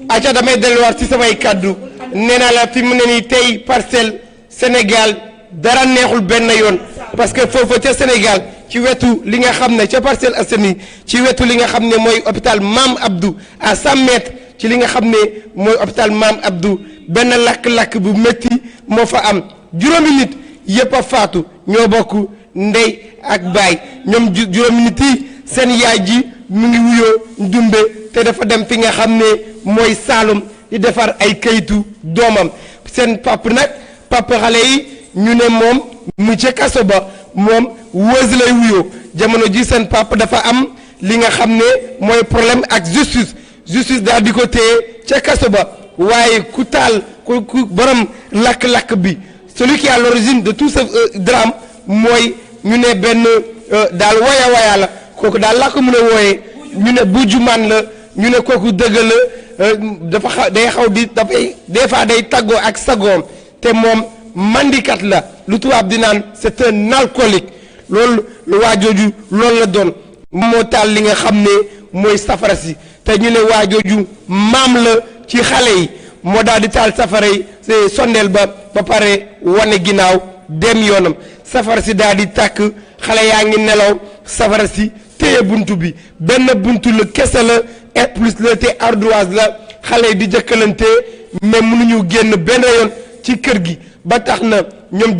aca damay delluwaat ci samay kaddu nee naa la fi mu ne nii tey Parcelles Sénégal dara neexul benn yoon parce que foofu ca Sénégal ci wetu li nga xam ne ca Parcelles Assainies ci wetu li nga xam ne mooy hôpital Mame Abdou à 100 mètres ci li nga xam ne mooy hôpital Mame Abdou benn lakk-lakk bu métti moo fa am juróomi nit yëpp a faatu ñoo bokk ndey ak baay ñoom juróomi nit yi seen yaay ji mu ngi wuyoo Ndumbe te dafa dem fi nga xam ne mooy Saalum di defar ay kayitu doomam seen pap nag pap xale yi ñu ne moom mu ca kaso ba moom wëz lay wuyoo jamono ji seen pap dafa am li nga xam ne mooy problème ak justice daal di ko téye ca kaso ba waaye ku taal ku borom lakk-lakk bi celui qui est à l'origine de tout ce drame mooy ñu ne benn daal waya la kooku daal laa ko mën a wooyee ñu ne bujumaan la ñu ne kooku dëgg la dafa day xaw di dafay des fois day tàggoo ak sagoom te moom mandikat la lu tubaab di naan c'est un alcoolique loolu waa jooju loolu la doon moo taal li nga xam ne mooy safara si te ñu ne waa jooju maam la ci xale yi moo daal di taal safara yi sondeel ba pare wane ginnaaw dem yoonam safara si daal di tàkk xale yaa ngi nelaw safara si téye buntu bi benn buntu la kese la et plus la te ardoise la xale yi di jëkkalante mais mënuñu génn benn yoon ci kër gi ba tax na ñoom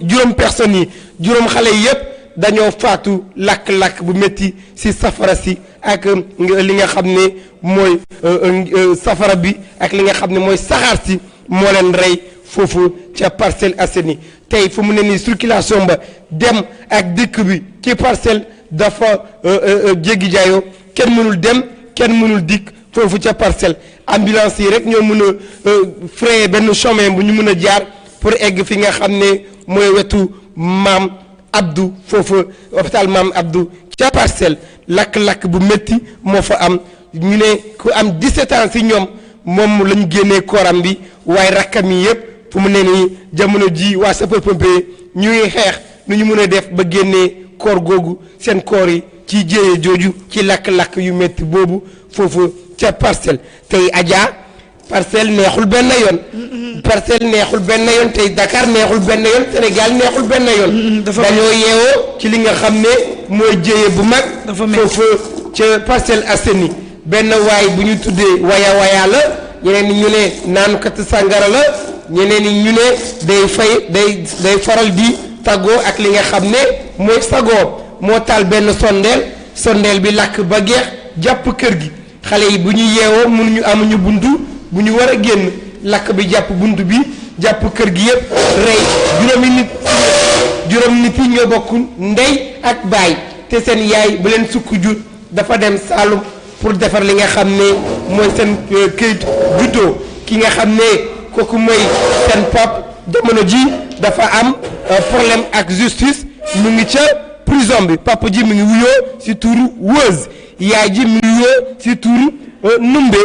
juróom personnes yi juróom xale yi yépp dañoo faatu lakk-lakk bu métti ci safara si ak li nga xam ne mooy safara bi ak li nga xam ne mooy saxaar si moo leen rey foofu ca Parcelles Assainies tey fu mu ne nii circulation ba dem ak dikk bi ci parcelle dafa jéggi jaayoo kenn mënul dem kenn mënul dikk foofu ca parcelle ambulance yi rek ñoo mën a frayer benn chemin bu ñu mën a jaar pour egg fi nga xam ne mooy wetu Mame Abdou foofu hôpital Mame Abdou ca parcelle lakk-lakk bu métti moo fa am ñu ne ku am 17 ans si ñoom moom lañu génnee kooram bi waaye rakkam yi yëpp fu mu ne nii jamono ji waa sapeur-pompier ñu ngi xeex nu ñu mën a def ba génnee koor googu seen koor yi ci jéeye jooju ci lakk-lakk yu métti boobu foofu ca parcelle tey Adja parcelle neexul benn yoon parcelle neexul benn yoon tey Dakar neexul benn yoon Sénégal neexul benn yoon dañoo yeewoo ci li nga xam ne mooy jéeye bu mag foofu ca Parcelles Assainies benn waay bu ñu tuddee waya la ñeneen ñi ñu ne naanukat sàngara la ñeneen ñi ñu ne day faral di tàggoo ak li nga xam ne mooy sagoo moo taal benn sondeel bi lakk ba geex jàpp kër gi xale yi bu ñu yeewoo mënuñu amuñu buntu bu ñu war a génn lakk bi jàpp buntu bi jàpp kër gi yëpp rey juróomi nit yi ñoo bokk ndey ak baay te seen yaay bu leen sukk jur dafa dem Saalum pour defar li nga xam ne mooy seen këyit juddoo ki nga xam ne kooku mooy seen pap jamono ji dafa am problème ak justice mu ngi ca prison bi papa ji mu ngi wuyoo ci tuuru Wëz yaay ji mu ngi wuyoo ci tuuru Numbe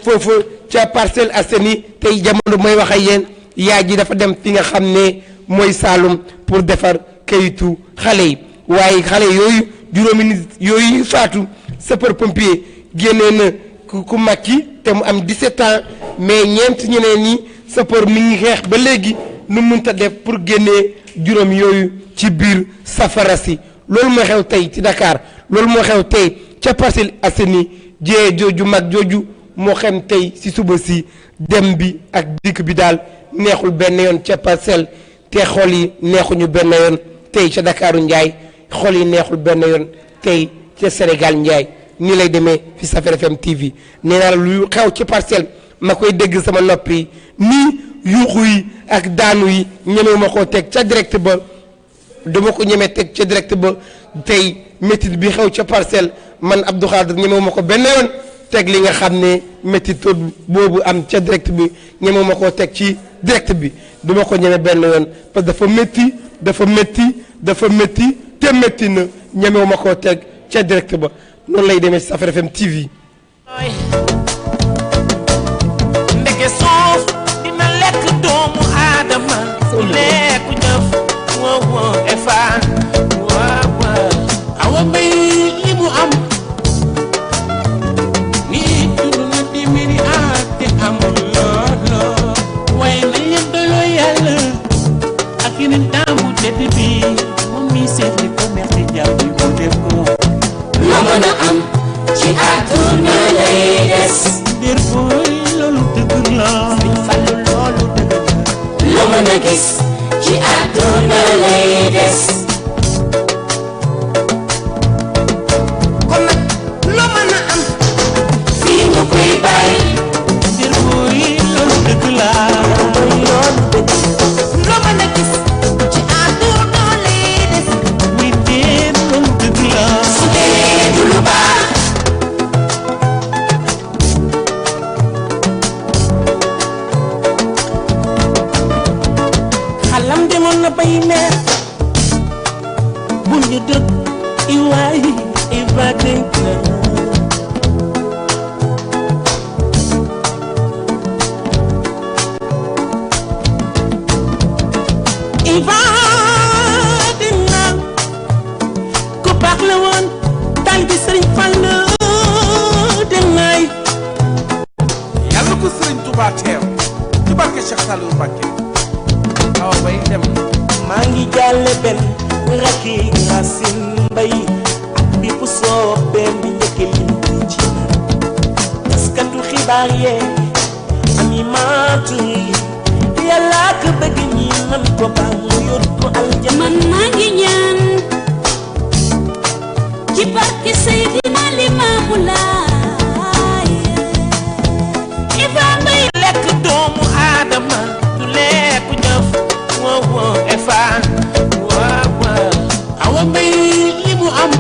foofu ca Parcelles Assainies tey jamono mooy wax ak yéen yaay ji dafa dem fi nga xam ne mooy Saalum pour defar kayitu xale yi waaye xale yooyu juróomi nit yooyu faatu sapeur-pompier génnee na ku mag ki te mu am 17 ans mais ñeent ñeneen ñi sapeur mi ngi xeex ba léegi nu mënta def pour génnee juróom yooyu ci biir safara si loolu moo xew tey ci Dakar loolu moo xew tey ca Parcelles Assainies jiyee jooju mag jooju moo xem tey si suba si dem bi ak dikk bi daal neexul benn yoon ca Parcelles te xol yi neexuñu benn yoon tey ca Dakaru Njaay xol yi neexul benn yoon tey ca Sénégal Njaay nii lay demee fi Safir FM TV nee naa la lu xew ci parcelle ma koy dégg sama noppi nii yuuxu yi ak daanu yi ñemewu ma koo teg ca direct ba dama ko ñeme teg ca direct ba tey métit bi xew ca parcelle man Abdou Khadre ñemewu ma ko benn yoon teg li nga xam ne métit boobu am ca direct bi ñemewu ma koo teg ci direct bi duma ko ñeme benn yoon parce que dafa métti te métti na ñemewu ma koo teg ca direct ba noonu lay demee Safir FM TV. ndeke suuf dina lekk doomu aadama lekk ñëf wow efaan waaw awa mbay li mu am nit dund na téeméeri at te amul looloo waaye nañ leen doyloo yàlla ak yeneen taamu tedd bi moom mi seet li ko neex di jàpp bi mu def ko loo mën a am ci àdduna lay des dir booy loolu dëgg la suñ fàllu loolu dëgg la loo mën a gis ci àdduna lay des kon nag loo mën a am fii nga koy bàyyi dir booy loolu dëgg la loolu dëgg loo mën a gis ci àdduna lay des muy dir loolu dëgg la su dee du lu baax xalam demoon na bay neex bu ñu dëgg i waay i ba dénk la i ba dina ku baax la woon taal bi Sëriñ Fall dinaay yàlla ko Sëriñ Tuubaa teew ci barke Cheikh Saliou Mbacké awa bay dem maa ngi jàlle benn rakki Racine Mbaye ak bi fu soo benn njëkk lim bi ci taskatu xibaar yee animateur yi yàlla ko bëgg ñi nan ko ba mu yót ko aljana man maa ngi ñaan ci barke Seydina Limaamu Laay Ibrahima Mbaye lekk doomu aadama du lekk ñëf wow efaan waaw awa mbay li mu am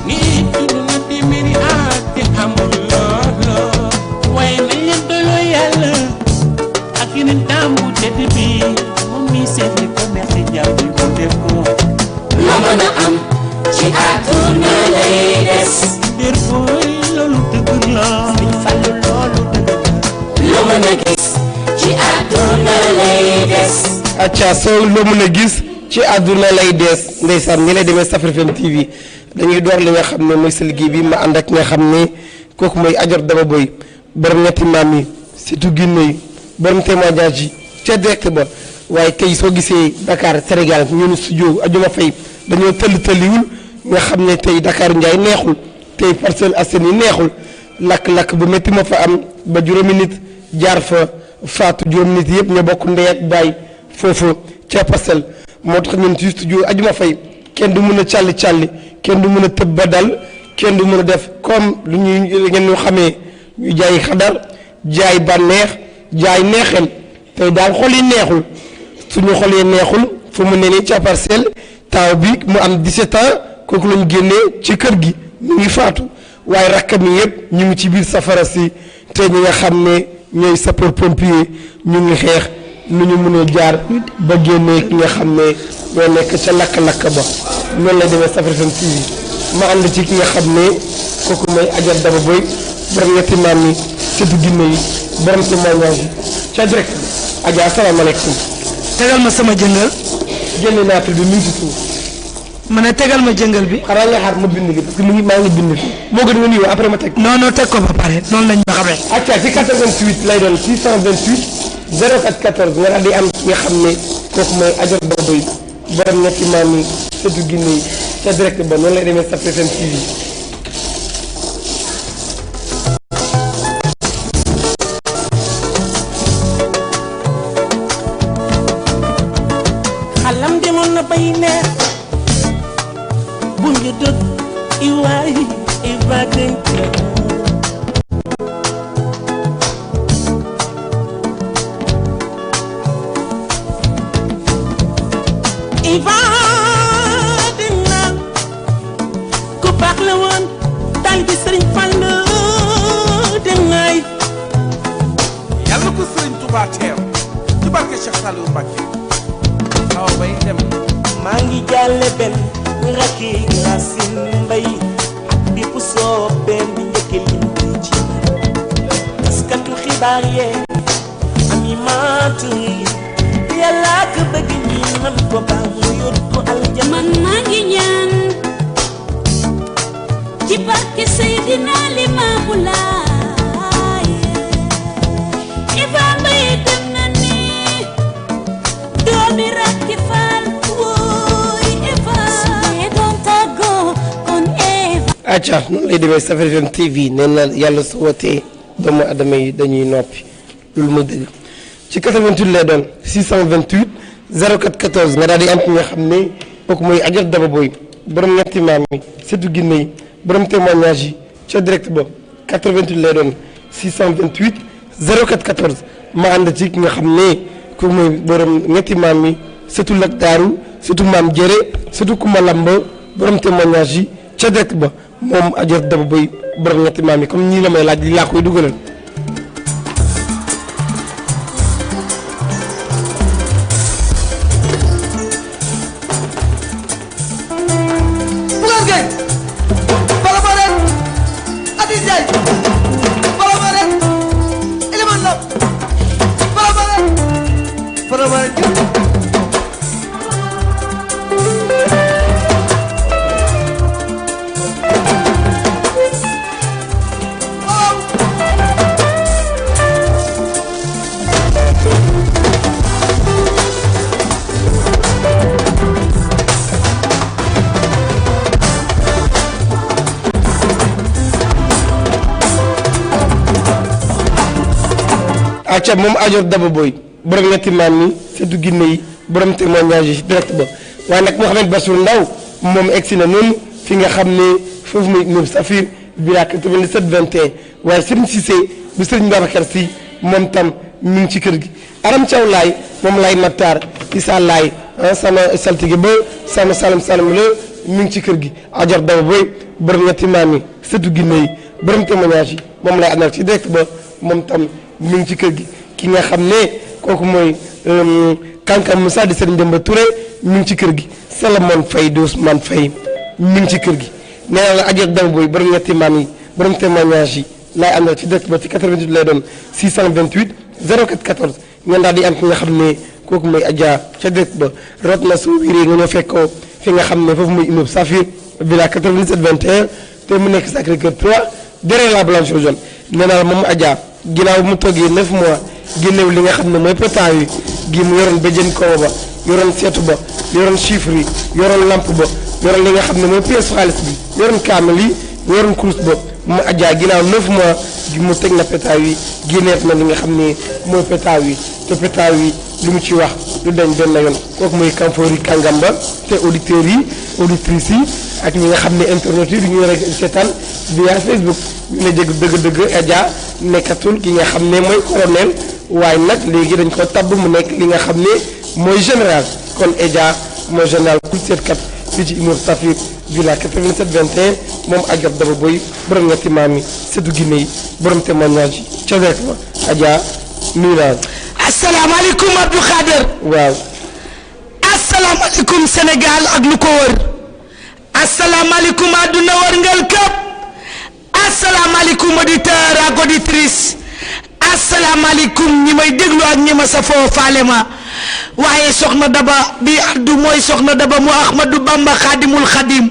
nit dund na téeméeri at te amul looloo waaye nañ leen doyloo yàlla ak yeneen taamu tedd bi moom mi seet li ko neex di jàpp bi mu def ko loo mën a am ci àdduna lay des dir booy loolu dëgg la suñ fàllu loolu dëgg la loo mën a gis ci àdduna lay des acca soo loo mën a gis ci àdduna lay dees ndeysaan ñi lay demee Safir FM TV dañuy door li nga xam ne mooy sa liggéey bi ma ànd ak nga xam ne kooku mooy Ajor Daba Boy borom ñetti maam yi surtout Guinée yi borom témoignage yi ca direct ba waaye tey soo gisee Dakar Sénégal ñun studio Adjuma Faye dañoo tëlliwul nga xam ne tey Dakar Ndiaye neexul tey Parcelles Assainies neexul lakk-lakk bu métti ma fa am ba juróomi nit jaar fa faatu juróomi nit yëpp ñoo bokk ndey ak baay foofu ca Parcelles moo tax ñun ci studio Adjuma Faye kenn du mën a càlli kenn du mën a tëb ba dal kenn du mën a def comme lu ñuy ngeen ñu xamee ñu jaay xadar jaay bànneex jaay neexel tey daal xol yi neexul suñu xol yi neexul fu mu ne nii ca Parcelles taaw bi mu am 17 ans kooku lañu génnee ci kër gi mu ngi faatu waaye rakkam yi yëpp ñu ngi ci biir safara si te ñi nga xam ne ñooy sapeur pompier ñu ngi xeex nu ñu mën a jaar ba génnee ki nga xam ne ñoo nekk ca lakk-lakk ba noonu lay demee Safir FM TV ma ànd ci ki nga xam ne kooku mooy Ajor Daba Boy borom ñetti maam yi sëtu Ginne yi borom témoignage yi ca direct bi Adja asalaamaaleykum. tegal ma sama jëngal génne naa fi bi mu ngi ci suuf. ma ne tegal ma jëngal bi. xanaa nga xaar ma bind gi parce que maa ngi bind fi moo gën nga nuyoo après ma teg. non non teg ko ba pare noonu lañ ma xamee. acca ci 88 lay doon 628 04 14 nga daal di am ki nga xam ne kooku mooy Ajor Daba Boy borom ñetti maam yi sëtu Ginne yi ca direct ba noonu lay demee Safir FM TV. xalam demoon na bay neex bu ñu dëgg iwaay Iva dénk la Iva dina ku baax la woon daal bi Sëriñ Fallu dangay yàlla ko Sëriñ Tuubaa teew ci barke Cheikh Saliou Mbacké awa bay dem maa ngi jàlle benn rakki Racine Mbaye ak bi pu soppeem bi njëkk lim bi ci taskatu xibaar yee ami maatu yàlla ko bëgg ñi nan ko baax mu yóbbu aljana man maa ngi ñaan ci barke Seydina Limaamu Laay Iva Mbaye dem na ni doomi Rakki Faal wooy Iva doon tàggoo kon Iva acca noonu lay demee Safar FM TV nee na yàlla su wootee doomu adama yi dañuy noppi loolu mooy dëgg ci 88 lay doon 628 04 14 nga daal di am ki nga xam ne kooku mooy Adja Daba Boy borom ñetti maam yi surtout Guinée yi borom témoignage yi ca direct ba 88 lay doon 628 04 14 ma ànd ci ki nga xam ne kooku mooy borom ñetti maam yi surtout Lak Daaru surtout maam Jëre surtout Kumba Lamba borom témoignage yi ca direct ba moom Adja Daba Boy borom ñetti maam yi comme ñii la may laaj li laa koy dugalal. acca moom Adja Daba Boy borom ñetti maam yi surtout Guinée yi borom témoignage yi direct ba waaye nag Mouhamed Bassirou Ndaw moom egsi na noonu fi nga xam ne foofu muy Nour Safir villa 97 21 waaye Serigne Cissé bu Serigne Babacar Sy moom tam mi ngi ci kër gi Aram Thiaw Laay moom Laay Matar Issa Laay sama saltige ba sama salam salam la mi ngi ci kër gi Adja Daba Boy borom ñetti maam yi surtout Guinée yi borom témoignage yi moom lay àndal ci direct ba moom tam mi ngi ci kër gi ki nga xam ne kooku mooy Kankam Moussa di Serigne Demba Touré mi ngi ci kër gi Salamone Faye di Ousmane Faye mi ngi ci kër gi nee naa la Adja Daba Boy borom ñetti maam yi borom témoignage yi laay àndal ci direct ba ci 88 lay doon 628 04 14 ngeen daal di am ki nga xam ne kooku mooy Adja ca direct ba rot na su wiiree nga ñëw fekkoo fi nga xam ne foofu muy Nour Safir villa 97 21 te mu nekk Sacré-Cœur 3 derrière la Blanche Jaune nee naa la moom Adja ginnaaw mu toggee 9 mois génnew li nga xam ne mooy pétaaw yi gi mu yoroon béjjën kaw ba yoroon seetu ba yoroon chiffre yi yoroon lampe ba yoroon li nga xam ne mooy pièce xaalis bi yoroon kaamel yi yoroon kurus ba mu Adja ginnaaw 9 mois gi mu teg na pétaaw yi génneet na li nga xam ne mooy pétaaw yi te pétaaw yi li mu ci wax du dañ benn yoon kooku mooy Kamfoori Kangam ba te auditeurs yi auditrices yi ak ñi nga xam ne internet yi du ñu rek seetaan via Facebook ñu ne dëgg Adja nekkatul ki nga xam ne mooy colonel waaye nag léegi dañ ko tabb mu nekk li nga xam ne mooy général kon Adja mooy général ku seetkat fii ci Nour Safir villa 87 21 moom Adja Daba Boy borom ñetti maam yi surtout Guinée yi borom témoignage yi ca rek ma Adja nuyu naa asalaamaaleykum Abdou Khader. waaw asalaamaaleykum Sénégal ak lu ko wër. asalaamaaleykum àdduna wërngal këpp. asalaamaaleykum auditeur ak auditrice. asalaamaaleykum ñi may déglu ak ñi ma safoo faale ma. waaye soxna Daba bi addu mooy soxna Daba mu Ahmadou Bamba Xaadimul Xadim.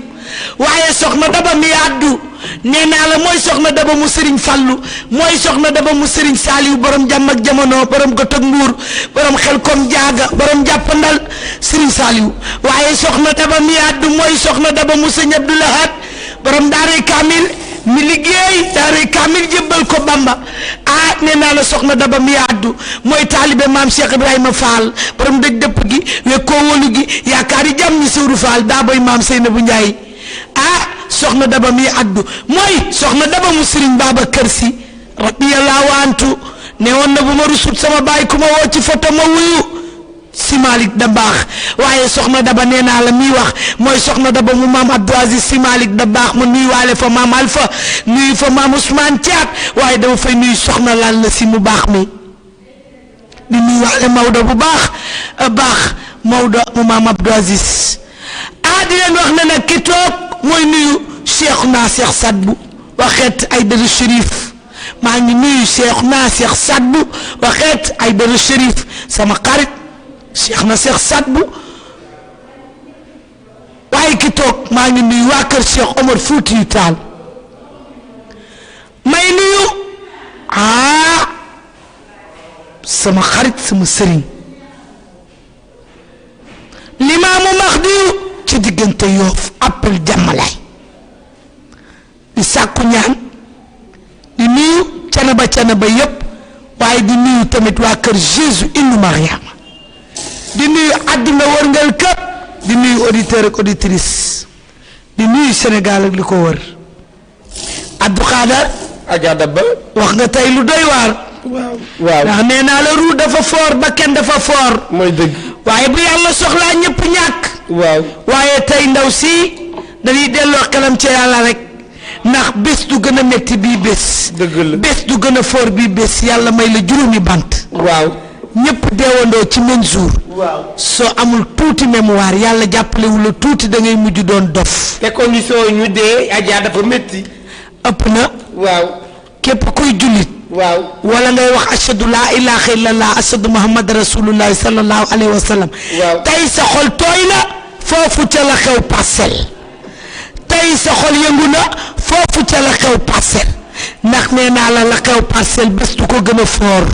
waaye soxna Daba mi addu nee naa la mooy soxna Daba mu Serigne Fallou mooy soxna Daba mu Serigne Saliou borom jàmm ak jamono borom ko tëg mbuur borom xel kom jaaga borom jàppandal Serigne Saliou waaye soxna Daba mi addu mooy soxna Daba mu Serigne Abdou Lahad borom daaray Kamil mi liggéey daaray Kamil jébbal ko Bamba ah nee naa la soxna Daba mi addu mooy taalibe maam Cheikh Ibrahima Fall borom dëj dëpp gi wekkoo wóolu gi yaakaari jàmm ñi Sëwru Fall daa boy maam Seynabou Ndiaye ah soxna Daba mi addu mooy soxna Daba mu Serigne Babacar Sy radiyallahu anhu ne woon na bu ma rusut sama baay ku ma woo ci photo ma wuyu si Malick da baax waaye soxna Daba nee naa la miy wax mooy soxna Daba mu maam Abdou Aziz si Malick da baax ma nuyuwaale fa maam Alpha nuyu fa maam Ousmane Thiat waaye dama fay nuyu soxna laal na si mu baax mi di nuyuwaale Maodo bu baax Maodo mu maam Abdou Aziz di leen wax ne nag ki toog mooy nuyu Cheikh Cheikh Sadbu waxeet ay dara Chérif maa ngi nuyu Cheikh Cheikh Sadbu waxeet ay dara Chérif sama xarit Cheikh Cheikh Sadbu waaye ki toog maa ngi nuyu waa kër Cheikh Omar Foutiyou Tall may nuyu sama xarit sama sëriñ Limaamu Mahdi ci diggante Yoof appel jàmmalaay di sàkku ñaan di nuyu canaba yépp waaye di nuyu tamit waa kër Jésus innu Mariama di nuyu àdduna wërngal këpp di nuyu auditeur ak auditrice di nuyu Sénégal ak li ko wër Abdou Khadar Adja Daba wax nga tey lu doy waar waaw ndax nee naa la ruu dafa foor ba kenn dafa foor mooy dëgg waaye bu yàlla soxlaa ñëpp ñàkk waaw waaye tey ndaw si dañuy delloo xelam ci yàlla rek ndax bés du gën a métti bii bés dëgg la bés du gën a foor bii bés yàlla may la juróomi bant waaw ñëpp deewandoo ci même jour soo amul tuuti mémoire yàlla jàppalewu la tuuti da ngay mujj doon dof te condition ñu dee Adja dafa métti ëpp na waaw képp kuy jullit waaw wala ngay wax ashadu laa ilaaha illallah ashadu muhammad rasulullahi sallallahu alayhi wa sallam tey sa xol tooy na foofu ca la xew Parcelles tey sa xol yëngu na foofu ca la xew Parcelles ndax nee naa la xew Parcelles bés du ko gën a foor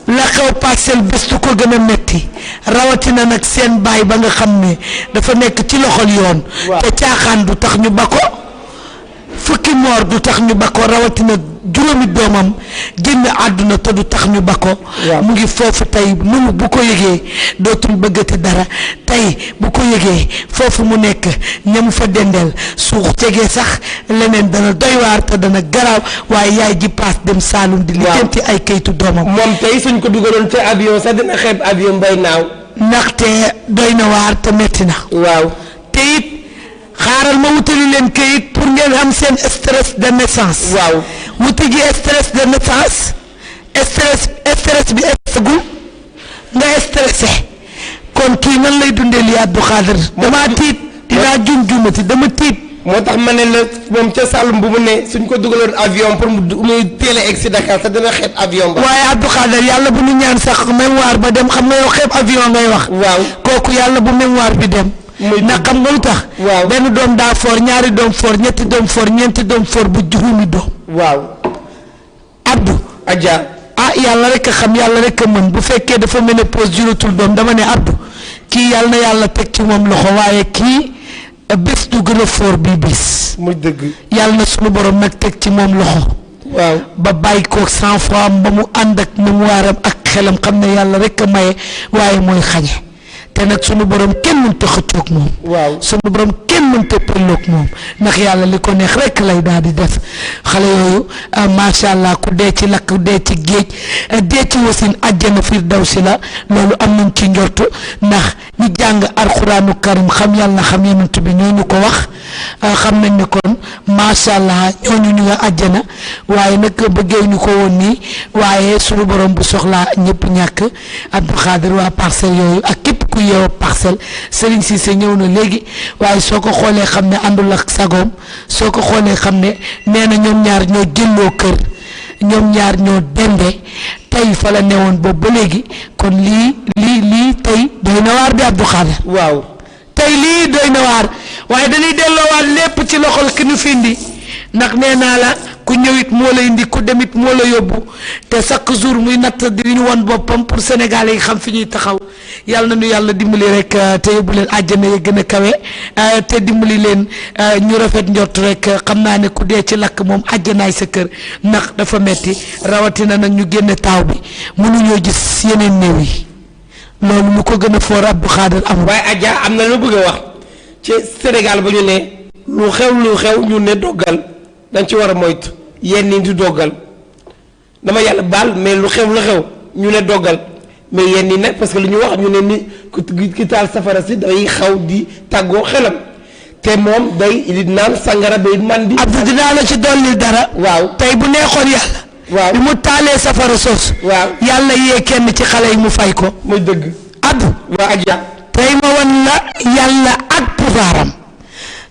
la xew Parcelles bés du ko gën a metti rawatina nag seen baay ba nga xam ne dafa nekk ci loxol yoon te caaxaan du tax ñu ba ko fukki moor du tax ñu ba ko rawatina juróomi doomam génn àdduna te du tax ñu ba ko mu ngi foofu tey nu bu ko yëgee dootul bëggati dara tey bu ko yëgee foofu mu nekk ñamu fa dendeel su jegee sax leneen dana doy waar te dana garaaw waaye yaay ji paas dem Saalum di lijjanti ay kayitu doomam moom tey suñ ko dugaloon ca avion sax dina xeeb avion bay naaw ndaxte doy na waar te metti na waaw te it xaaral ma wutali leen kayit pour ngeen am seen stress de naissance waaw wuti gi stress de naissance stress bi essagul nga stressé kon kii nan lay dundee lii Abdou Khadar dama tiit dinaa jumati dama tiit moo tax ma ne la moom ca Saloum bu mu ne suñ ko dugaloon avion pour muy teel a egg si Dakar sax dina xeeb avion ba waaye Abdou Khadar yàlla bu ñu ñaan sax mémoire ba dem xam nga yow xeeb avion ngay wax waaw kooku yàlla bu mémoire bi dem ndax xam nga lu tax benn doom daa foor ñaari doom foor ñetti doom foor ñeenti doom foor bu juróomi doom waaw Abdou Adja yàlla rek a xam yàlla rek a mën bu fekkee dafa ménopause juratul doom dama ne Abdou kii yàlla na yàlla teg ci moom loxo waaye kii bés du gën a foor bii bés muy dëgg yàlla na sunu borom nag teg ci moom loxo waaw ba bàyyi ko sans fois ba mu ànd ak mémoire am ak xelam xam ne yàlla rek a maye waaye mooy xañe te nag sunu borom kenn mënta xëccoog moom waaw sunu borom kenn mënta pelloog moom ndax yàlla li ko neex rek lay daal di def xale yooyu macha allah ku dee ci lakk dee ci géej dee ci wasin àjjana firdawsi la loolu am nañ ci njort ndax ñi jàng alxuraanu karim xam yàlla xam yonent bi ñoo ñu ko wax xam nañ ne kon macha allah ñooñu ñu nga àjjana waaye nag bëggee ñu ko woon nii waaye sunu borom bu soxlaa ñëpp ñàkk Abdou Khadar waa Parcelles yooyu ak képp ku yeewoo Parcelles Serigne Cissé ñëw na léegi waaye soo ko xoolee xam ne àndul ak sagoom soo ko xoolee xam ne nee na ñoom ñaar ñoo jëlloo kër ñoom ñaar ñoo dende tey fa la newoon boobu ba léegi kon lii tey doy na waar bi Abdou Khadar waaw tey lii doy na waar waaye dañuy delloowaat lépp ci loxol ki ñu fi indi ndax nee naa la ku ñëwit moo la indi ku demit moo la yóbbu te chaque jour muy natt di ñu won boppam pour Sénégalais yi xam fi ñuy taxaw yàlla na ñu yàlla dimbali rek te yóbbu leen àjjana yi gën a kawe te dimbali leen ñu rafet njort rek xam naa ne ku dee ci lakk moom àjjanaay sa kër ndax dafa metti rawatina nag ñu génne taaw bi mënuñoo gis yeneen néew yi loolu lu ko gën a foor Abdou Khadar amul. waaye Adja am na lu bëgg a wax ci Sénégal ba ñu ne lu xew ñu ne doggal dañ ci war a moytu yenn yi di doggal dama yàlla baal mais lu xew ñu ne doggal mais yenn yi nag parce que li ñu wax ñu ne ni ki taal safara si day xaw di tàggoo xelam te moom day naan sangara day mandi. Abdou dinaa la ci dolli dara. waaw tey bu neexoon yàlla. waaw bi mu taalee safara sos. waaw yàlla yee kenn ci xale yi mu fay ko. muy dëgg. Abdou. waa Adja. tey ma wan la yàlla ak pouvoiram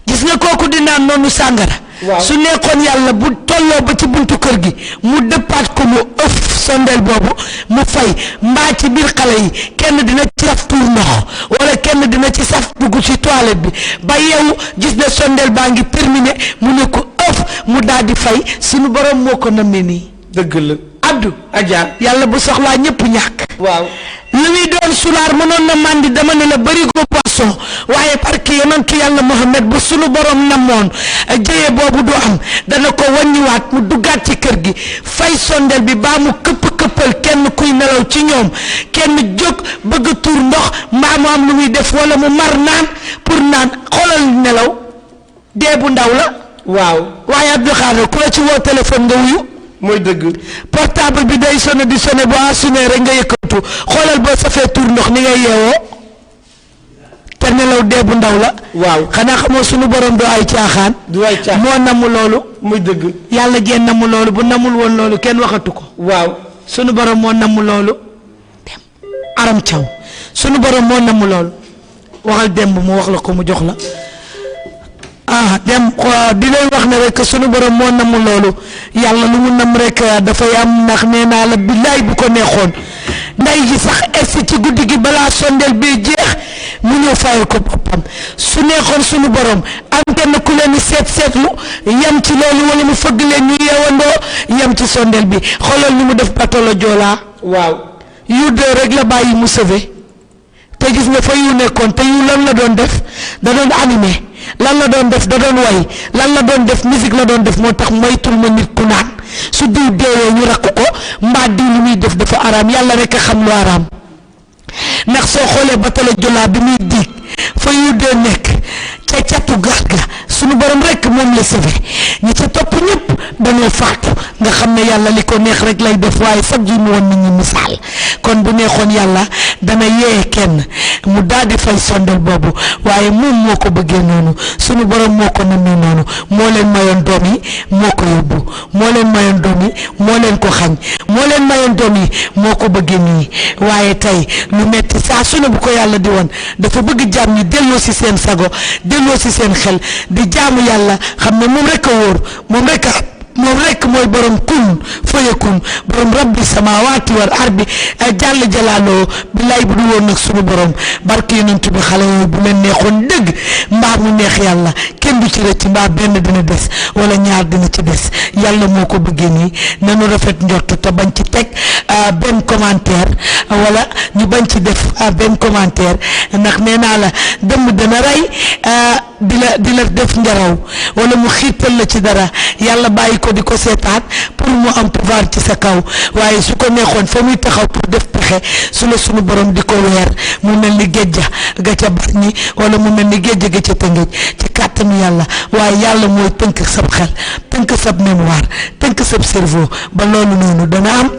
gis nga kooku di naan noonu sàngara. waaw su nekkoon yàlla bu tolloo ba ci buntu kër gi mu dëppaat ko mu ëf sondeel boobu mu fay mbaa ci biir xale yi kenn dina ci saf tuur ndox wala kenn dina ci saf dugg ci toilette bi ba yow gis ne sondeel baa ngi terminé mu ne ko ëf mu daal di fay suñu borom moo ko nammee nii. dëgg la Abdou. Adja. yàlla bu soxlaa ñëpp ñàkk. waaw. li muy doon sulaar mënoon na mandi dama ne la bëri ko poisson waaye parce que yonentu yàlla Muhammad bu sunu borom namoon jëye boobu du am dana ko wàññiwaat mu duggaat ci kër gi fay sondel bi baa mu këppal kenn kuy nelaw ci ñoom kenn jóg bëgg a tuur ndox mbaa mu am lu muy def wala mu mar naan pour naan xoolal nelaw dee bu ndaw la. waaw waaye Abdou Khadre ku la ci woo téléphone nga wuyu. mooy dëgg. portable bi day sonné di sonné boo assuné rek nga yëkkatu xoolal boo safee tuur ndox ni ngay yeewoo te nelaw dee bu ndaw la. waaw xanaa xamoo sunu borom du ay caaxaan. du ay caaxaan moo namu loolu. muy dëgg. yàlla jéem namu loolu bu namul woon loolu kenn waxatu ko. waaw sunu borom moo namu loolu. dem aram caw sunu borom moo namu loolu waxal démb mu wax la ko mu jox la. dem di leen wax ne rek sunu borom moo namu loolu yàlla lu mu nam rek dafay am ndax nee naa la billaay bu ko neexoon nday ji sax est ci guddi gi balaa sondeel bi jeex mu ñëw fayal ko boppam su neexoon sunu borom am kenn ku leen seetlu yem ci loolu wala mu fëgg leen ñu yeewandoo yem ci sondeel bi xoolal ni mu def bateau la Joola. waaw yu dee rek la bàyyi mu sauvé te gis nga fa yu nekkoon te yu lan la doon def da doon animé. lan la doon def da doon way lan la doon def musique la doon def moo tax moytul ma nit ku naan su diw deewee ñu rakk ko mbaa diw li muy def dafa araam yàlla rek a xam lu araam ndax soo xoolee ba tala Joola bi muy diig fa yu dee nekk ca catu gaal ga sunu borom rek moom la sauvé ñi ca topp ñëpp dañoo faatu nga xam ne yàlla li ko neex rek lay def waaye sax ji mu woon nit ñi misaal kon bu neexoon yàlla dana yee kenn mu daal di fay sondal boobu waaye moom moo ko bëggee noonu sunu borom moo ko nammee noonu moo leen mayoon doom yi moo ko yóbbu moo leen mayoon doom yi moo leen ko xañ moo leen mayoon doom yi moo ko bëggee nii waaye tey lu metti saa su ne bu ko yàlla di woon dafa bëgg jaam ñi delloo si seen sago delloo si seen xel di jaamu yàlla xam ne moom rek a wóor moom rek mooy borom kun fayakun borom rabbi samawati wal ardi jàll jalaaloo billaay bu du woon nag sunu borom barke yonent bi xale yooyu bu leen neexoon dëgg mbaa mu neex yàlla kenn du ci rëcc mbaa benn dina des wala ñaar dina ci des yàlla moo ko bëggee nii nanu rafet njort te bañ ci teg benn commentaire wala ñu bañ ci def benn commentaire ndax nee naa la dëmm dana rey di la def njaraw wala mu xiital la ci dara yàlla bàyyi ko di ko seetaat pour mu am pouvoir ci sa kaw waaye su ko neexoon fa muy taxaw pour def pexe su la sunu borom di ko weer mu mel ni géej ga ca Bargny wala mu mel ni géej ga ca Tëngéej ci kàttanu yàlla waaye yàlla mooy tënk sab xel tënk sab mémoire tënk sab cerveau ba loolu noonu dana am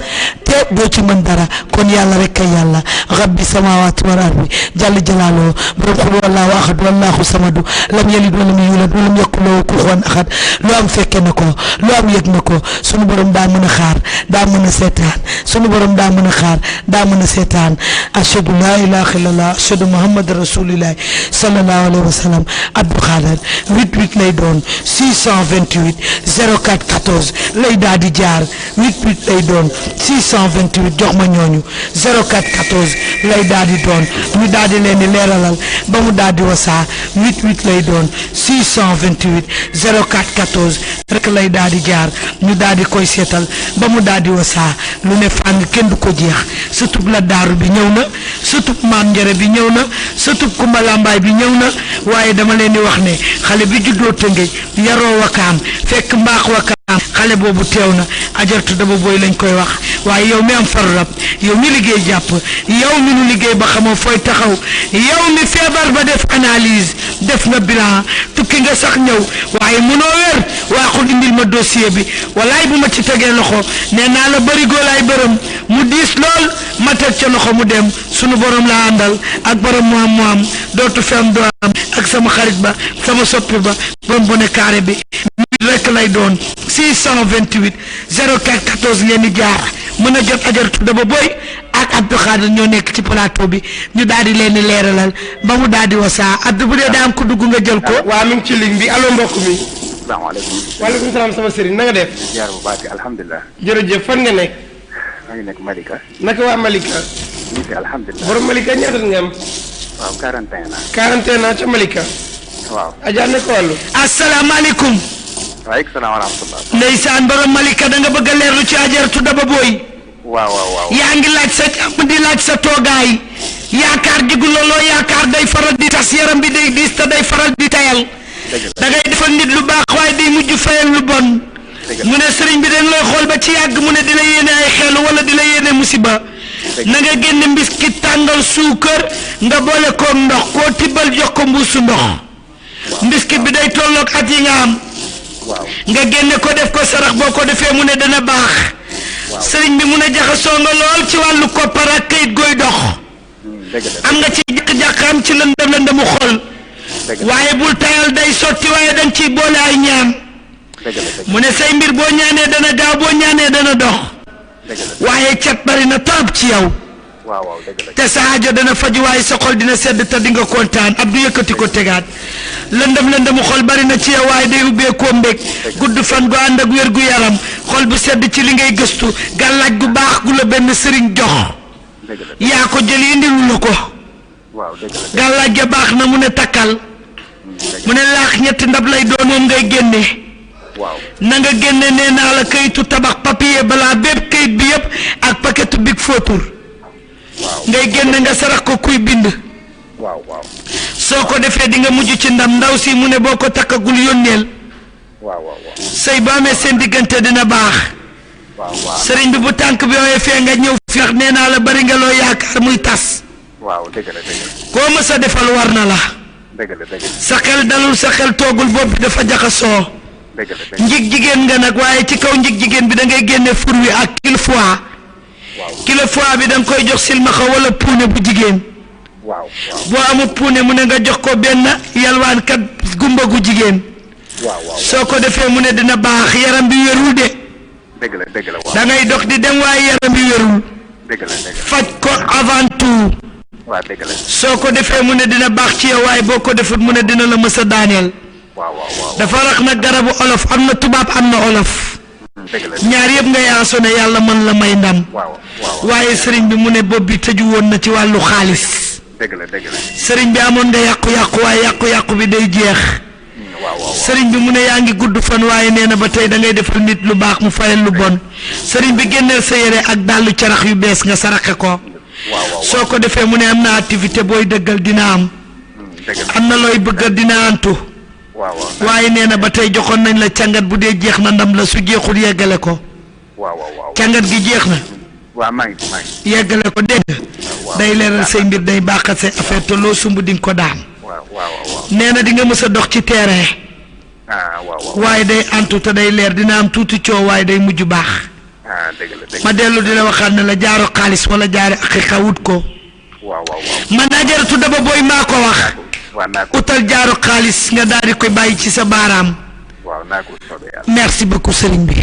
te doo ci mën dara kon yàlla rek kay yàlla rabbi samawati wal ardi jàll jalaaloo borom xul wallaahu ahad wallaahu samadu lam yalid walam yulad walam yakul lahu kufuwan ahad lu am fekke na ko lu am yëg na ko sunu borom daa mën a xaar daa mën a seetaan sunu borom daa mën a xaar daa mën a seetaan ashhadu laa ilaaha illallah ashhadu muhammad rasulillah sallallahu alayhi wa sallam Abdou Khadre 88 lay doon 628 04 14 lay daal di jaar 88 lay doon 628 jox ma ñooñu 04 14 lay daal di doon ñu daal di leen di leeralal ba mu daal di wasaa 88 lay doon 628 04 14 rek lay daal di jaar ñu daal di koy seetal ba mu daal di wasaa lu ne fàng kenn du ko jeex surtout la daaru bi ñëw na surtout maam njare bi ñëw na surtout Kumba Lambaay bi ñëw na waaye dama leen di wax ne xale bi juddoo Tëngéej yaroo Wakaam fekk mbaax Wakaam xale boobu teew na ajartu daba booy lañ koy wax waaye yow mi am faru rab yow mi liggéey jàpp yow mi nu liggéey ba xamoo fooy taxaw yow mi feebar ba def analyse def nga bilan tukki nga sax ñëw waaye mënoo wér waaxul indil ma dossier bi walaay bu ma ci tegee loxo nee naa la bëri góolaay bërëm mu diis lool ma teg ca loxo mu dem sunu borom la àndal ak borom mu am dootu fem doo am ak sama xarit ba sama soppi ba borom bone carré bi rek lay doon 628 04 14 ngeen di jaar mën a jot ajartu daba boy ak Abdou Khadir ñoo nekk ci plateau bi ñu daal di leen di leeralal ba mu daal di wasaa Abdou bu dee daa am ko dugg nga jël ko. waaw mi ngi ci ligne bi allo mbokk mi. salaamaaleykum. waaleykum salaam sama sëriñ na nga def. ziar bu baax alhamdulilah. jërëjëf fan nga nekk. maa ngi nekk Malika. naka waa Malika. ñu ngi fi alhamdulilah. borom Malika ñaata nga am. waaw 41 ans. 41 ans ca Malika. waaw. Adja ne ko wàllu. asalaamaaleykum. waaleykum salaam wa rahmatulah. ndeysaan borom Malika da nga bëgg a leerlu ci ajartu daba boy. waaw. yaa ngi laaj sa jàmm di laaj sa toogaay yaakaar jigu looloo yaakaar day faral di tas yaram bi day diis te day faral di tayal da ngay defal nit lu baax waaye day mujj fayal lu bon mu ne sëriñ bi dañ lay xool ba ci yàgg mu ne di la yéene ay xelu wala di la yéene musiba na nga génne mbiskit tàngal suukar nga boole koog ndox koo tibbal jox ko mbuusu ndox mbiskit bi day tolloog at yi nga am nga génne ko def ko sarax boo ko defee mu ne dana baax sëriñ bi mu ne jaxasoo nga lool ci wàllu koppar ak kayit gooy dox am nga ci jàq-jàq am ci lëndëm mu xol waaye bul tayal day sotti waaye danga ciy boole ay ñaan mu ne say mbir boo ñaanee dana gaaw boo ñaanee dana dox waaye cat bari na trop ci yow te sa aajo dana faju waaye sa xol dina sedd te di nga kontaan Abdou yëkkati ko tegaat lëndëm xol bari na ci yow waaye day ubbee koo mbég gudd fan gu ànd ak wér gu yaram xol bu sedd ci li ngay gëstu gàllaaj gu baax gu la benn sëriñ jox yaa ko jël indilu la ko gàllaaj ga baax na mu ne takkal mu ne laax ñetti ndab lay doon moom ngay génne na nga génne nee naa la kayitu tabax papier balaa bépp kayit bi yëpp ak paquetu big photo ngay génne nga sarax ko kuy bind soo ko defee di nga mujj ci ndam ndaw si mu ne boo ko takkagul yónneel sëy ba amee seen diggante dina baax sëriñ bi bu tànk bi ooyee fee nga ñëw fi nee naa la bari nga loo yaakaar muy tas koo mës a defal war na la sa xel dalul sa xel toogul bopp bi dafa jaxasoo njig jigéen nga nag waaye ci kaw njig jigéen bi da ngay génne fur wi ak kilo fois bi da nga koy jox silmaxa wala puune bu jigéen boo amul puune mu ne nga jox ko benn yalwaan kat gumba gu jigéen soo ko defee mu ne dina baax yaram bi wérul de da ngay dox di dem waaye yaram bi wérul faj ko avant tout soo ko defee mu ne dina baax ci yow waaye boo ko defut mu ne dina la mës a daaneel dafa rax nag garabu olof am na tubaab am na olof ñaar yëpp nga yaasoo ne yàlla mën la may ndam waaye sëriñ bi mu ne bopp bi tëju woon na ci wàllu xaalis sëriñ bi amoon nga yàqu-yàqu waaye yàqu-yàqu bi day jeex sëriñ bi mu ne yaa ngi gudd fan waaye nee na ba tey da ngay defal nit lu baax mu fayal lu bon sëriñ bi génneel sa yére ak dàllu carax yu bees nga saraxe ko soo ko defee mu ne am na activité booy dëggal dina am na looy bëggal dina antu waaye nee na ba tey joxoon nañ la càngat bu dee jeex na ndam la su jeexul yeggale ko càngat gi jeex na yeggale ko dégg day leeral say mbir day baaxal say affaire te loo sumb di nga ko daan nee na di nga mës a dox ci terrain waaye day antu te day leer dina am tuuti coow waaye day mujj baax ma dellu di la waxaat ne la jaaro xaalis wala jaaro aqiqa wut ko man ajaratu daba booy maa ko wax utal jaaro xaalis nga daal di koy bàyyi ci sa baaraam merci beaucoup sëriñ bi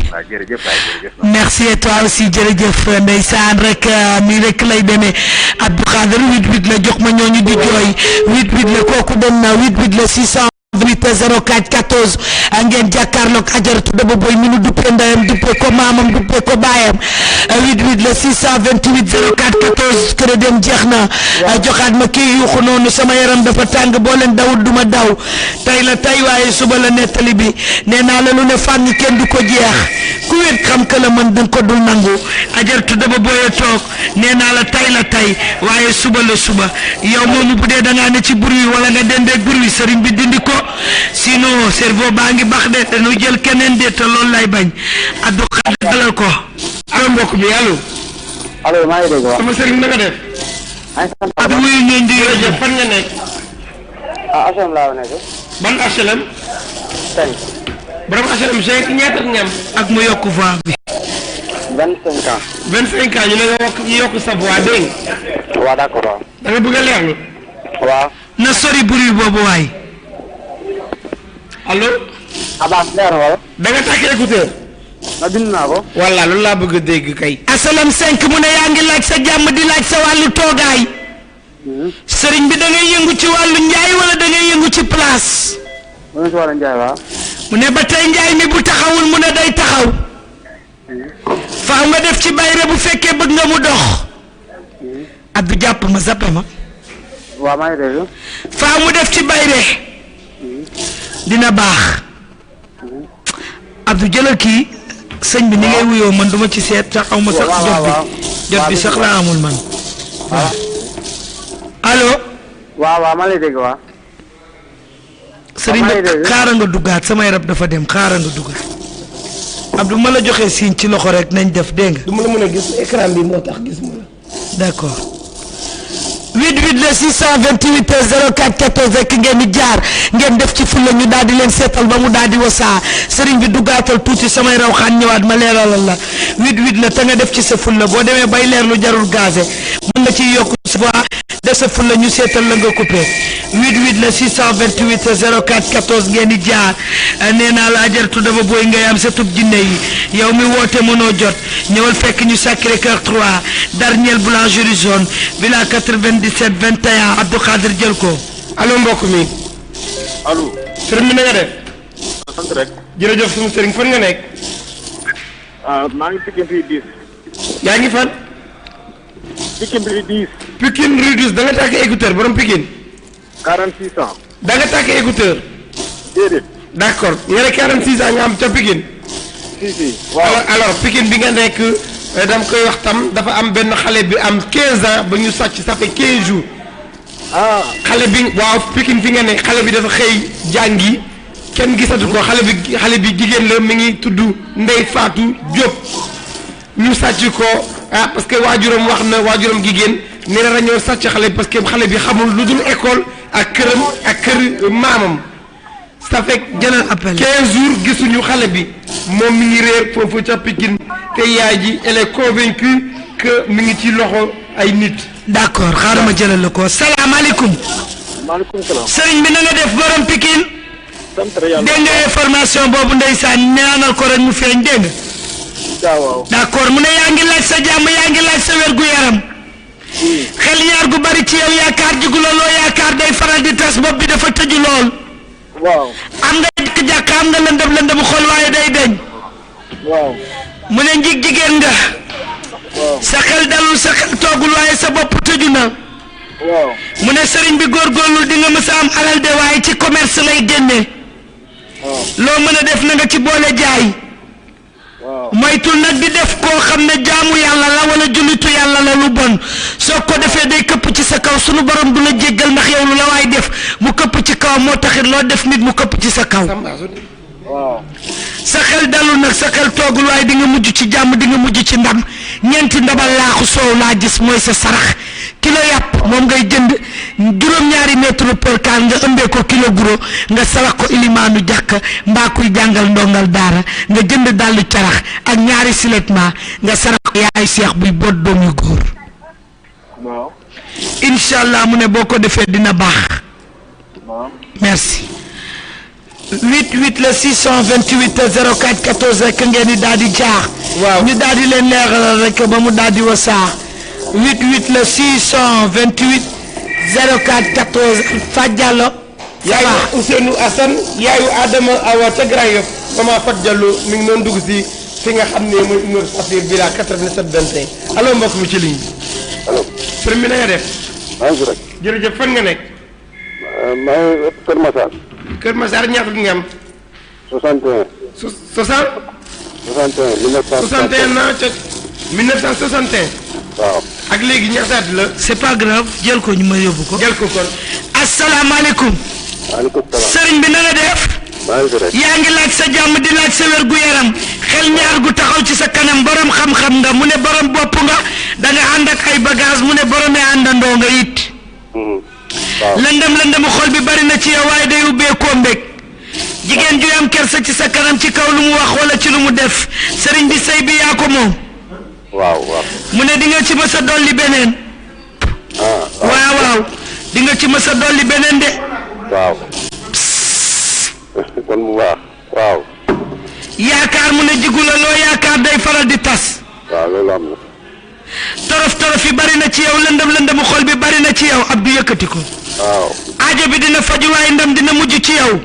merci et toi aussi jërëjëf ndeysaan rek nii rek lay demee Abdou Khadir 88 la jox ma ñooñu di jooy 88 la kooku dem na 88 la 600 04 14 ngeen jàkkaarloog ajaratu daba boy mi nu duppee ndeyam duppee ko maamam duppee ko baayam 88 la 628 04 14 kër dem jeex na joxaat ma kii yuuxu noonu sama yaram dafa tàng boo leen dawut duma daw tey la tey waaye suba la nettali bi nee naa la lu ne fànn kenn du ko jeex ku wet xam ka la mën danga ko dul nangu ajaratu daba boye toog nee naa la tey waaye suba la suba yow moomu bu dee da ngaa ne ci bruit wala nga dendeeg bruit sëriñ bi dindi ko sinon cerveau baa ngi bax de dañu jël keneen de te loolu lay bañ Abdou Khadir dalal ko allo mbokk mi allo. allo maa ngi dégg waaw. sama sëriñ na nga def. ak wuyu ñooñ di jërëjëf fan nga nekk. HLM laa nekk. ban HLM. tey. borom HLM 5 ñaata at nga am. ak mu yokk voix bi 25 ans. 25 ans ñu ne nga ñu yokk sa voix dégg nga. waaw d'accord waaw. da nga bëgg a leerlu. waaw. na sori bruit boobu waay allo. Abbas leer na wala. da nga tàkk écouteur. ma bind naa ko. voilà loolu laa bëgg a dégg kay. asalam 5 mu ne yaa ngi laaj sa jàmm di laaj sa wàllu toogaay sëriñ bi da ngay yëngu ci wàllu njaay wala da ngay yëngu ci place mu ngi si wàllu njaay waaw. mu ne ba tey njaay mi bu taxawul mu ne day taxaw faaw nga def ci bayre bu fekkee bëgg nga mu dox Abdou jàpp ma zappe ma waaw maa ngi dégg. faaw mu def ci bayre dina baax Abdou jëlal kii sëñ bi ni ngay wuyoo man duma ci seet sax aw ma sax jot bi sax laa amul man allo waaw maa ngi dégg waaw. sëriñ bi xaaral nga duggaat samay rab dafa dem xaaral nga duggaat Abdou ma la joxee signe ci loxo rek nañ def dégg nga. du ma la mën a gis écran bi moo tax gis ma la. d'accord 88 le 628 04 14 rek ngeen di jaar ngeen def ci fulla ñu daal di leen seetal ba mu daal di wasaa sëriñ bi duggaatal tuuti samay raw xaan ñëwaat ma leeralal la 88 la te nga def ci sa fulla boo demee bay leer lu jarul gazé mën nga ciy yokk sa voix def sa fulla ñu seetal la nga coupé 88 la 628 04 14 ngeen di jaar nee naa la ajartu dafa booy ngay am sa tub jinne yi yow mi woote mënoo jot ñëwal fekk ñu Sacré-Cœur 3 Darnielle Boulangerie Jaune villa 97 21 Abdou Khadir jël ko. allo mbokk mi. allo. sëriñ bi na nga def. sant rek. jërëjëf suñu sëriñ fan nga nekk. maa ngi Pikine fii 10. yaa ngi fan. Pikine fii 10. Pikine rue 10 da nga tàkk écouteur borom Pikine. 46 ans. da nga tàkk écouteur. déedéet. d'accord nga ne 46 ans nga am ca Pikine. si. waaw alors Pikine bi nga nekk dama koy wax tam dafa am benn xale bi am 15 ans ba ñu sàcc ça fait 15 jours. xale bi waaw Pikine fi nga ne xale bi dafa xëy jàngi kenn gisatu ko xale bi jigéen la mi ngi tudd Ndey Fatou Diop ñu sàcc ko parce que waajuram wax na waajuram jigéen nee na dañoo sàcc xale bi parce que xale bi xamul lu dul école ak këram ak kër maamam. ça fait jëlal appel 15 jours gisuñu xale bi moom mi ngi réer foofu ca Pikine te yaay ji elle est convaincue que mi ngi ci loxo ay nit. d'accord xaaral ma jëlal la ko salaamaaleykum. maaleykum salaam. sëriñ bi na nga def borom Pikine. sant yàlla. dégg nga information boobu ndeysaan ñaanal ko rek mu feeñ dégg nga. waaw. d'accord mu ne yaa ngi laaj sa jàmm yaa ngi laaj sa wér gu yaram. xel ñaar gu bari ci yow yaakaar jigu la loo yaakaar day faral di tas bopp bi dafa tëju lool. waaw. am nga jàkk am nga lëndëm xol waaye day deñ. waaw. mu ne njig jigéen nga. sa xel dalul sa xel toogul waaye sa bopp tëju na. waaw. mu ne sëriñ bi góorgóorlu di nga mës a am alal de waaye ci commerce lay génne. loo mën a def na nga ci boole jaay. moytul nag di def koo xam ne jaamu yàlla la wala jullitu yàlla la lu bon soo ko defee day këpp ci sa kaw sunu borom du la jéggal ndax yow lu la waay def mu këpp ci kaw moo taxit loo def nit mu këpp ci sa kaw. sa xel dalul nag sa xel toogul waaye di nga mujj ci jàmm di nga mujj ci ndam ñeenti ndabal laaxu soow laa gis mooy sa sarax kilo yàpp moom ngay jënd juróom-ñaari mètre percale nga ëmbee ko kilo guro nga sarax ko ilimaanu jàkk mbaa kuy jàngal ndongal daara nga jënd dàllu carax ak ñaari siletma nga sarax ko yaay seex buy boot doom yu góor. waaw. incha allah mu ne boo ko defee dina baax. merci. 88 le 628 04 14 rek ngeen di daal di jaar. waaw ñu daal di leen leeralal rek ba mu daal di wasaa 88 le 628 04 14 Fat Diallo. yaayu Ousseynou Assane yaayu Adama Awa ca Grand Yoff maman Fat Diallo mi ngi doon dugg si fi nga xam ne mooy Umar Safir villa 87 21 allo mbokk mi ci ligne bi. allo. sëriñ bi na nga def. maa ngi fi rek. jërëjëf fan nga nekk. maa ngi Kër Massar. Kër Massar ñaata nga am. 61. 60. 61 61 ans ca 1961. waaw. ak léegi ñaata at la. c'est pas grave jël ko ñu ma yóbbu ko. jël ko kon. asalaamaaleykum. maaleykum salaam. sëriñ bi na nga def. maa ngi fi rek. yaa ngi laaj sa jàmm di laaj sa wér gu yaram xel ñaar gu taxaw ci sa kanam borom xam-xam nga mu ne borom bopp nga da nga ànd ak ay bagage mu ne borome àndandoo nga it. waaw lëndëm xol bi bari na ci yow waaye day ubbeekoo mbég jigéen ju am kersa ci sa kanam ci kaw lu mu wax wala ci lu mu def sëriñ bi sëy bi yaa ko moom. waaw waaw. mu ne di nga ci mës a dolli beneen. waaw di nga ci mës a dolli beneen de. waaw. kon bu baax. waaw. yaakaar mu ne jigu la loo yaakaar day faral di tas. waaw loolu am na. torof yi bari na ci yow lëndëm xol bi bari na ci yow ab du yëkkati ko. waaw. aajo bi dina faju waaye ndam dina mujj ci yow.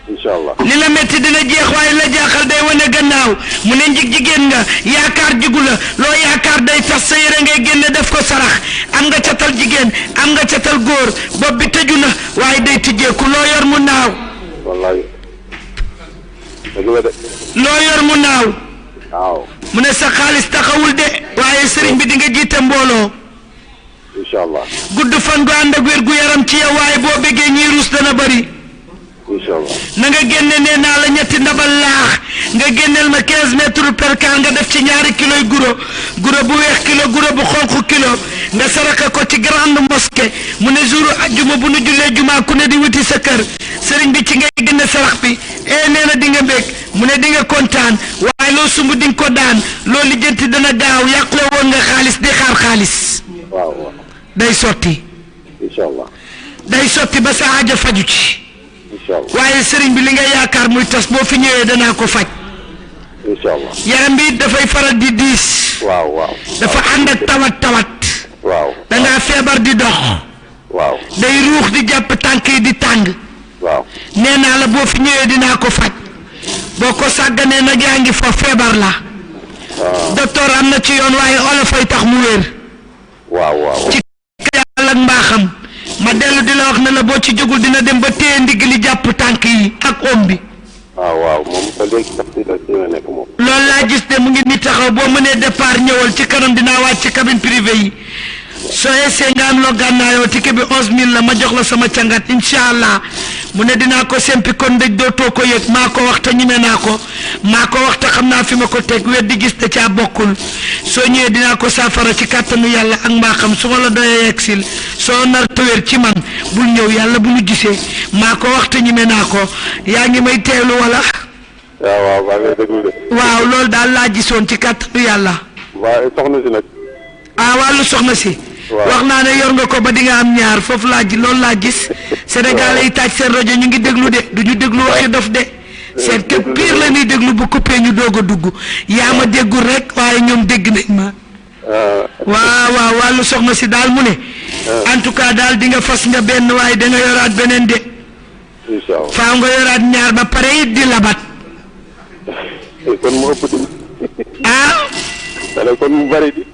incha allah. li la metti dina jeex waaye la jaaxal day wane gannaaw mu ne jigéen nga yaakaar jigu la loo yaakaar day tas sa yére ngay génne def ko sarax am nga catal jigéen am nga catal góor bopp bi tëju na waaye day tijjeeku loo yor mu naaw. wallaay. dëgg la de. loo yor mu naaw. waaw. mu ne sa xaalis taxawul de waaye sëriñ bi di nga jiite mbooloo. incha allah. gudd fan gu ànd ak wér gu yaram ci yow waaye boo bëggee ñiy ruus dana bari. incha allah. na nga génne nee naa la ñetti ndabal laax nga génneel ma 15 mètres percal nga def ci ñaari kiloy guro bu weex kilo guro bu xonq kilo nga saraka ko ci grande mosquée mu ne jour ajjuma bu nu jullee juma ku ne di wuti sa kër sëriñ bi ci ngay génne sarax bi nee na di nga mbég mu ne di nga kontaan waaye loo sumb di nga ko daan loo lijjanti dana gaaw yàqule woon nga xaalis di xaar xaalis. waaw waaw. day sotti. incha allah. day sotti ba sa aajo faju ci. incha allah. waaye sëriñ bi li nga yaakaar muy tas boo fi ñëwee danaa ko faj. incha allah. yaram bi dafay faral di diis. waaw waaw. dafa ànd ak tawat. waaw. dangaa feebar di dox. waaw. day ruux di jàpp tànk yi di tàng. waaw. nee naa la boo fi ñëwee dinaa ko faj. boo ko sàgganee nag yaa ngi fa feebar la. docteur am na ci yoon waaye olofay tax mu wér. waaw waaw. ci yàlla ak mbaaxam ma dellu di la wax ne la boo ci jógul dina dem ba téye ndigg li jàpp tànk yi ak om bi. waaw moom ba léegi sax ci la nekk moom. loolu laa gis de mu ngi ni taxaw boo mënee départ ñëwal ci kanam dinaa wàcc ci cabine privée yi soo essayé nga am loo gànnaayoo ticket bi 11000 la ma jox la sama cangat incha allah mu ne dinaa ko sempi kon ndëj dootoo ko yëg maa ko wax te ñime naa ko maa ko wax te xam naa fi ma ko teg wet di gis te caa bokkul soo ñëwee dinaa ko saafara ci kàttanu yàlla ak mbaaxam su ma la doyee yegsil soo nar tawér ci man bul ñëw yàlla bu ñu gisee maa ko wax te ñime naa ko yaa ngi may teelu wala. waaw maa ngi déglu de. waaw loolu daal laa gisoon ci kàttanu yàlla. waaye soxna si nag. wàllu soxna si. wax naa ne yor nga ko ba di nga am ñaar foofu laa ji loolu laa gis. Sénégal yi taaj seen rajo ñu ngi déglu de du ñu déglu waxi dof de. seen kër pire la ñuy déglu bu coupé ñu doog a dugg yaa ma déggul rek waaye ñoom dégg nañ ma. waaw wàllu soxna si daal mu ne. en tout cas daal di nga fas nga benn waaye da nga yoraat beneen de. incha allah faaw nga yoraat ñaar ba pare it di labat. kon mu ëpp di. kon mu bari di.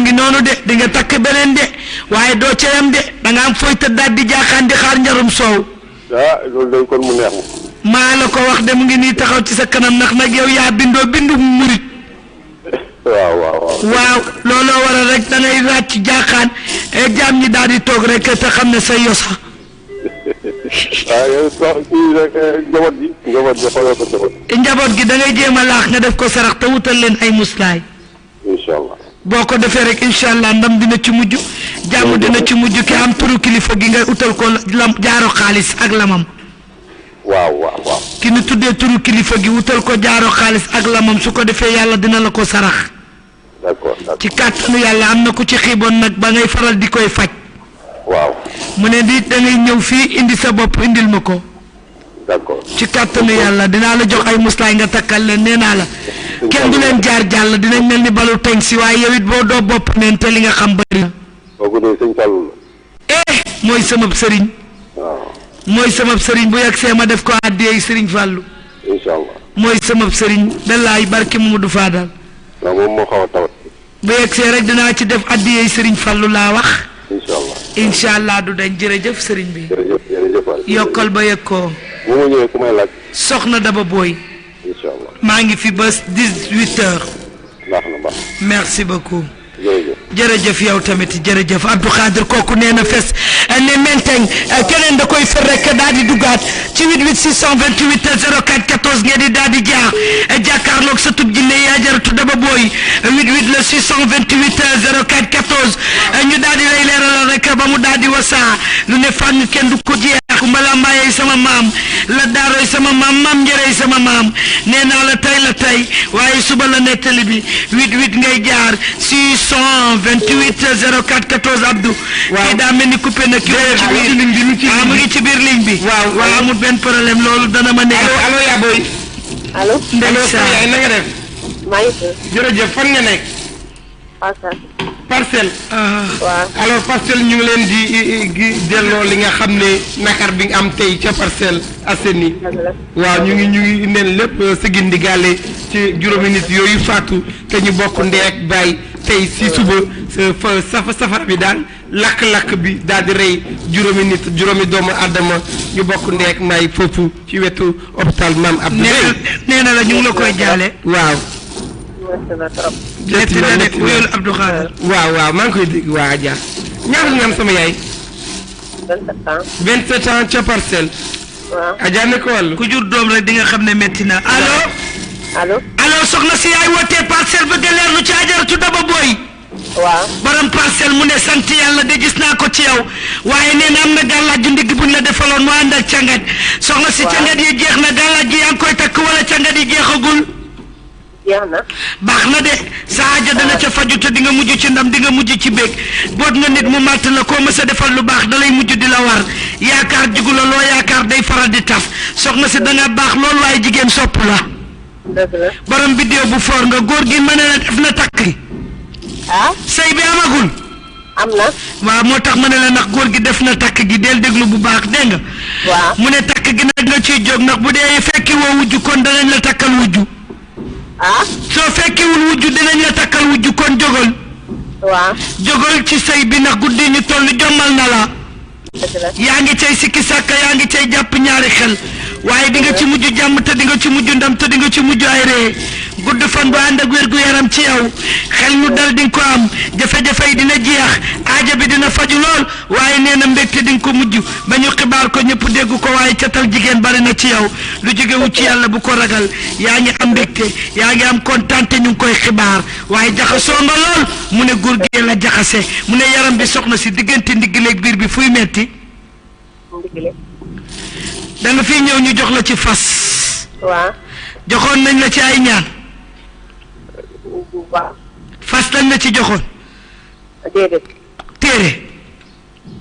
ngi noonu de di nga takk beneen de waaye doo ca yam de da nga am fooy tëddaat di jaaxaan di xaar njarum soow. loolu day kon mu neex ma. maa la ko wax de mu ngi nii taxaw ci sa kanam ndax nag yow yaa bindoo bindu murit. waaw looloo waral rek da ngay ràcc jaaxaan jaam ñi daal di toog rek te xam ne sa yosa. njaboot gi da ngay jéem a laax nga def ko sarax te wutal leen ay muslaay. incha allah. boo ko defee rek incha allah ndam dina ci mujj jàmm dina ci mujj ki am turu kilifa gi nga utal ko lam jaaro xaalis ak lamam. waaw. ki nu tuddee turu kilifa gi utal ko jaaro xaalis ak lamam su ko defee yàlla dina la ko sarax. d'accord ci kàttanu yàlla am na ku ci xiiboon nag ba ngay faral di koy faj. waaw. mu ne di da ngay ñëw fii indi sa bopp indil ma ko. d'accord ci kàttanu yàlla dinaa la jox ay muslaay nga takkal leen nee naa la. kenn du leen jaar jàll dinañ mel ni balu teñ si waaye yow it boo doo bopp neen te li nga xam bëri na. kooku de sëñ Fallou la. mooy sama sëriñ. waaw. mooy sama sëriñ bu yegg see ma def ko àddiyee sëriñ Fallou. incha allah. mooy sama sëriñ dallaay barki Mamadou Fadal. waaw moom moo xaw a tawat. bu yegg see rek dinaa ci def àddiyee sëriñ Fallou laa wax. incha allah. incha allah du dañ jërëjëf sëriñ bi. jërëjëf waay. yokkal ba yegg ko. bu ma ñëwee ku may laaj. soxna Daba Boy. incha allah. maa ngi fi ba 18h. baax. merci beaucoup. jërëjëf. jërëjëf yow tamit jërëjëf Abdou Khadir kooku nee na fes ne menteng keneen da koy fer rek daal di duggaat ci 88 628 04 14 ngeen di daal di jaar jàkkaarloog sa tub jinne yaa jaratu daba booy 88 le 628 04 14 ñu daal di lay leeralal rek ba mu daal di wasaa lu ne fànn kenn du ko jeex mbala mbaayey sama maam la daaroy sama maam njërey sama maam nee naa la tey waaye suba la nettali bi 88 ngay jaar 628 04 14 Abdou. kii daa mel ni coupé na kii mu ngi ci biir ligne bi. waaw amul benn problème loolu dana ma neex. allo yaa booy. allo. yaay na nga def. maa ngi fi. jërëjëf fan nga nekk. Parcelles. waaw. alors Parcelles ñu ngi leen di delloo li nga xam ne nakar bi nga am tey ca Parcelles Assainies. waaw ñu ngi neen lépp sa gindi gàlle ci juróomi nit yooyu faatu te ñu bokk ndey ak baay tey si suba safara bi daal lakk-lakk bi daal di rey juróomi nit juróomi doomu Adama ñu bokk ndey ak maay foofu ci wetu hôpital Maam Abdou. nee na la ñu ngi la koy jaale. waaw. létti na nekk wéyul Abdou Khader. waaw maa ngi koy dégg waa Adja ñaata nga am sama yaay. 27 ans. 27 ans ca Parcelles. waaw. Adja ne ko wàllu. ku jur doom rek di nga xam ne métti na allo. soxna si yaay wootee Parcelles bëgg a leerlu ci ajaratu daba booy. waaw. borom Parcelles mu ne sant yàlla de gis naa ko ci yow waaye nee na am na gàllaaj ju ndigg buñ la defaloon mu ànd ak cangat. soxna si cangat yi jeex na gàllaaj gi yaa ngi koy takk wala cangat yi jeexagul. jeex na. baax na de sa aajo dana ca faju te di nga mujj ci ndam di nga mujj ci bég boot nga nit mu màtt la koo mës a defal lu baax da lay mujj di la war yaakaar jugu la loo yaakaar day faral di taf soxna si da nga baax loolu waaye jigéen sopp la. dëgg la. borom biddéew bu foor nga góor gi ma ne la def na takk. sëy bi amagul. am na. waaw moo tax ma ne la ndax góor gi def na takk gi del déglu bu baax dégg nga. waaw. mu ne takk gi nag nga ciy jóg ndax bu dee fekki woo wujju kon danañ la takkal wujju. soo fekkiwul wujju dinañ la takkal wujju kon jógal. waaw. jógal ci sëy bi ndax guddi ñu toll jommal na la. yaa ngi cay sikki sàkka yaa ngi cay jàpp ñaari xel waaye di nga ci mujj jàmm te di nga ci mujj ndam te di nga ci mujj ay ree gudd fan bu ànd ak wér gu yaram ci yow xel mu dal di nga ko am jafe-jafe yi dina jeex aaja bi dina faju lool waaye nee na mbégte di nga ko mujj ba ñu xibaar ko ñëpp dégg ko waaye catal jigéen bari na ci yow lu jógewu ci yàlla bu ko ragal yaa ngi am mbégte yaa ngi am kontaan te ñu ngi koy xibaar waaye jaxasoo nga lool mu ne góor gi la jaxase mu ne yaram bi soxna si diggante ndiggileeg biir bi fuy metti da nga fi ñëw ñu jox la ci fas. waaw. joxoon nañ la ci ay ñaan. waaw. fas lañ la ci joxoon. déedéet. téere.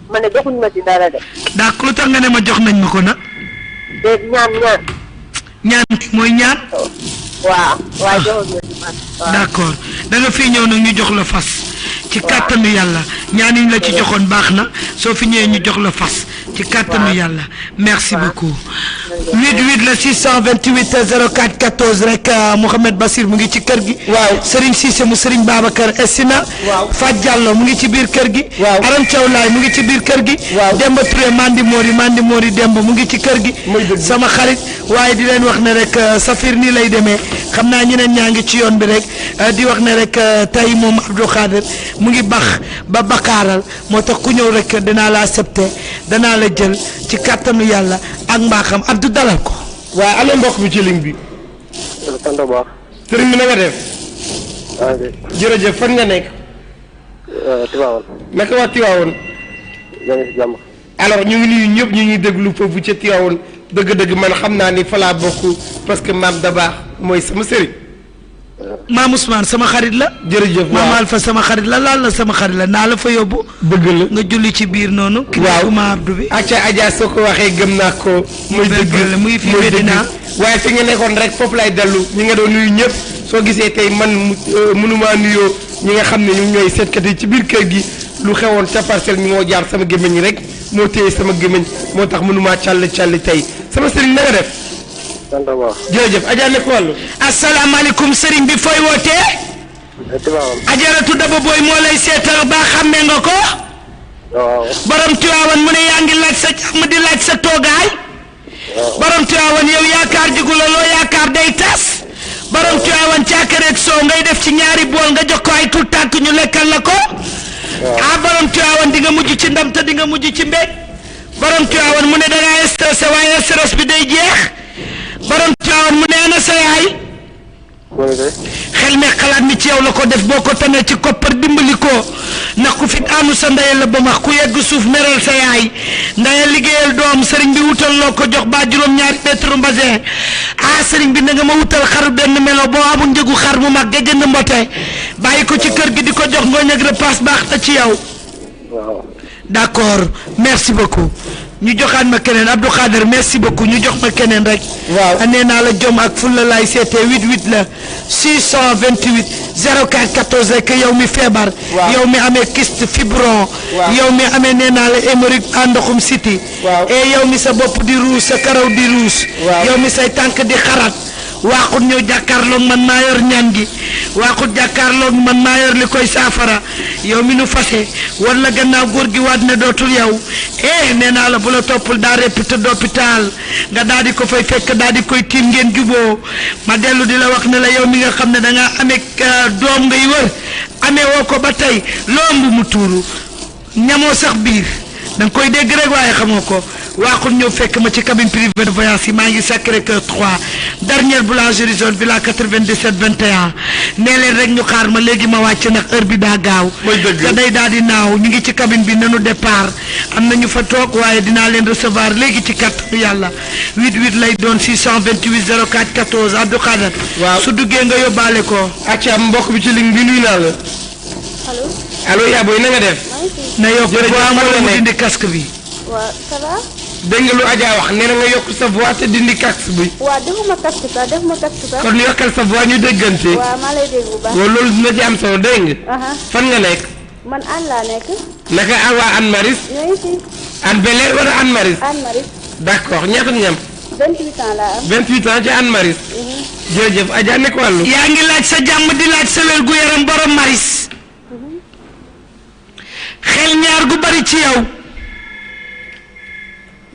ma ne joxuñ ma ci dara de. daa lu tax nga ne ma jox nañ ma ko nag. déet ñaan. ñaan mooy ñaan. waaw waaye joxuñ ma ci fas. d'accord da nga fi ñëw nag ñu jox la fas. ci kàttanu yàlla ñaan yi ñu la ci joxoon baax na soo fi ñëwee ñu jox la fas. ci kàttanu yàlla merci beaucoup 88 la 628 04 14 rek Mouhamed Bassir mu ngi ci kër gi. waaw Serigne Cissé mu Serigne Babacar Essina. waaw Fat Diallo mu ngi ci biir kër gi. waaw Aram Thiaw Laay mu ngi ci biir kër gi. waaw Demba Touré Mandi Mori Demba mu ngi ci kër gi. sama xarit waaye di leen wax ne rek Safir nii lay demee xam naa ñeneen ñaa ngi ci yoon bi rek di wax ne rek tey moom Abdou Khader mu ngi bax ba bakaaral moo tax ku ñëw rek dinaa la accepté danaa la jël ci kàttanu yàlla ak mbaaxam Abdou dalal ko. waaw ana mbokk bi ci ligne bi. sant bu baax. sëriñ bi na nga def. maa ngi jërëjëf fan nga nekk. Tivaouane. naka waa Tivaouane. yaa ngi si jàmm. alors ñu ngi nuyu ñëpp ñu ñuy déglu foofu ca Tivaouane dëgg-dëgg man xam naa ni fa laa bokk parce que maam Dabaax mooy sama sëriñ. maam Ousmane sama xarit la. jërëjëf waaw maam Alpha sama xarit la laal la sama xarit la naa la fa yóbbu. bëgg la nga julli ci biir noonu. waaw ki ma Abdou bi. acca Adja soo ko waxee gëm naa ko. muy dëgg muy fi muy Medina. dëgg waaye fi nga nekkoon rek foofu lay dellu ñi nga doon nuyu ñëpp soo gisee tey man mënumaa nuyoo ñi nga xam ne ñu ñooy seetkat yi ci biir kër gi lu xewoon ca Parcelles mi moo jaar sama gémmiñ ñi rek moo téye sama gémmiñ moo tax mënumaa càll tey sama sëriñ na nga def. sant bu baax. jërëjëf Adja nekk wàllu. asalaamaaleykum sëriñ bi fooy wootee. Tivaouane. ajaratu Daba Boy moo lay seetal ba xàmmee nga ko. waaw. borom Tiwaawan mu ne yaa ngi laaj sa jàmm di laaj sa toogaay. borom Tiwaawan yow yaakaar jigu la loo yaakaar day tas. borom Tiwaawan caakareeg soo ngay def ci ñaari bool nga jox ko ay tout tànk ñu lekkal la ko. ah borom Tiwaawan di nga mujj ci ndam te di nga mujj ci mbéj borom Tiwaawan mu ne da ngaa stressé waaye stress bi day jeex borom Tiwaawan mu ne ana sa yaay xel me xalaat mi ci yow la ko def boo ko tanee ci koppar dimbali ko ndax ku fit aanu sa ndeye la ba max ku yegg suuf meral sa yaay ndeye liggéeyal doom sëriñ bi wutal loo ko jox ba juróom-ñaari mètre mbasin ah sëriñ bi na nga ma wutal xaru benn melo boo amul njëgu xar mu mag ga jënd mbote bàyyi ko ci kër gi di ko jox ngooñ ak repas baax na ci yow d'accord merci beaucoup ñu joxaat ma keneen Abdou Khader merci beaucoup ñu jox ma keneen rek. waaw nee naa la jom ak fulla laay seetee 88 la 628 04 14 rek yow mi feebar. yow mi amee kyste fibron. yow mi amee nee naa la hémorroïde àndoxum siti. et yow mi sa bopp di ruus sa karaw di ruus. yow mi say tànk di xarat. waaxut ñëw jàkkaarloog man maa yor ñaan gi waaxut jàkkaarloog man maa yor li koy saafara yow mi nu fase wala gannaaw góor gi waat ne dootul yow nee naa la bu la toppul daa répété d'hôpital nga daal di ko fay fekk daal di koy tiim ngeen juboo ma dellu di la wax ne la yow mi nga xam ne da ngaa amee doom ngay wër amee woo ko ba tey lomb mu tuuru ñamoo sax biir da nga koy dégg rek waaye xamoo ko waaxul ñëw fekk ma ci cabine privée de voyance yi maa ngi Sacré-Cœur 3 dernière boulangerie zone villa 97 21 nee leen rek ñu xaar ma léegi ma wàcc ndax heure bi daa gaaw te day daal di naaw ñu ngi ci cabine bi nanu départ am na ñu fa toog waaye dinaa leen recevoir léegi ci kàttanu yàlla 88 lay doon 628 04 14 Abdou Khader su duggee nga yóbbaale ko acca mbokk bi ci ligne bi nuyu naa la allo yaa booy na nga def na yokk voix wala mu dindi casque bi waaw ça va. dégg nga lu Adja wax nee na nga yokk sa voix te dindi casque bi. waaw defuma casque sax defuma casque sax. kon yokkal sa voix ñu déggante. waaw maa lay dégg bu baax. waaw loolu dina ci am solo dégg nga. fan nga nekk. man Anne laa nekk. naka waa Anne Maris. ñoo ngi fi. Anne Bel-Air wala Anne Maris. Anne Maris. d'accord ñaata nga am. 28 ans laa am. 28 ans ci Anne Maris. jërëjëf Adja nekk wàllu. yaa ngi laaj sa jàmm di laaj sa wér gu yaram borom Maris. xel ñaar gu bari ci yow.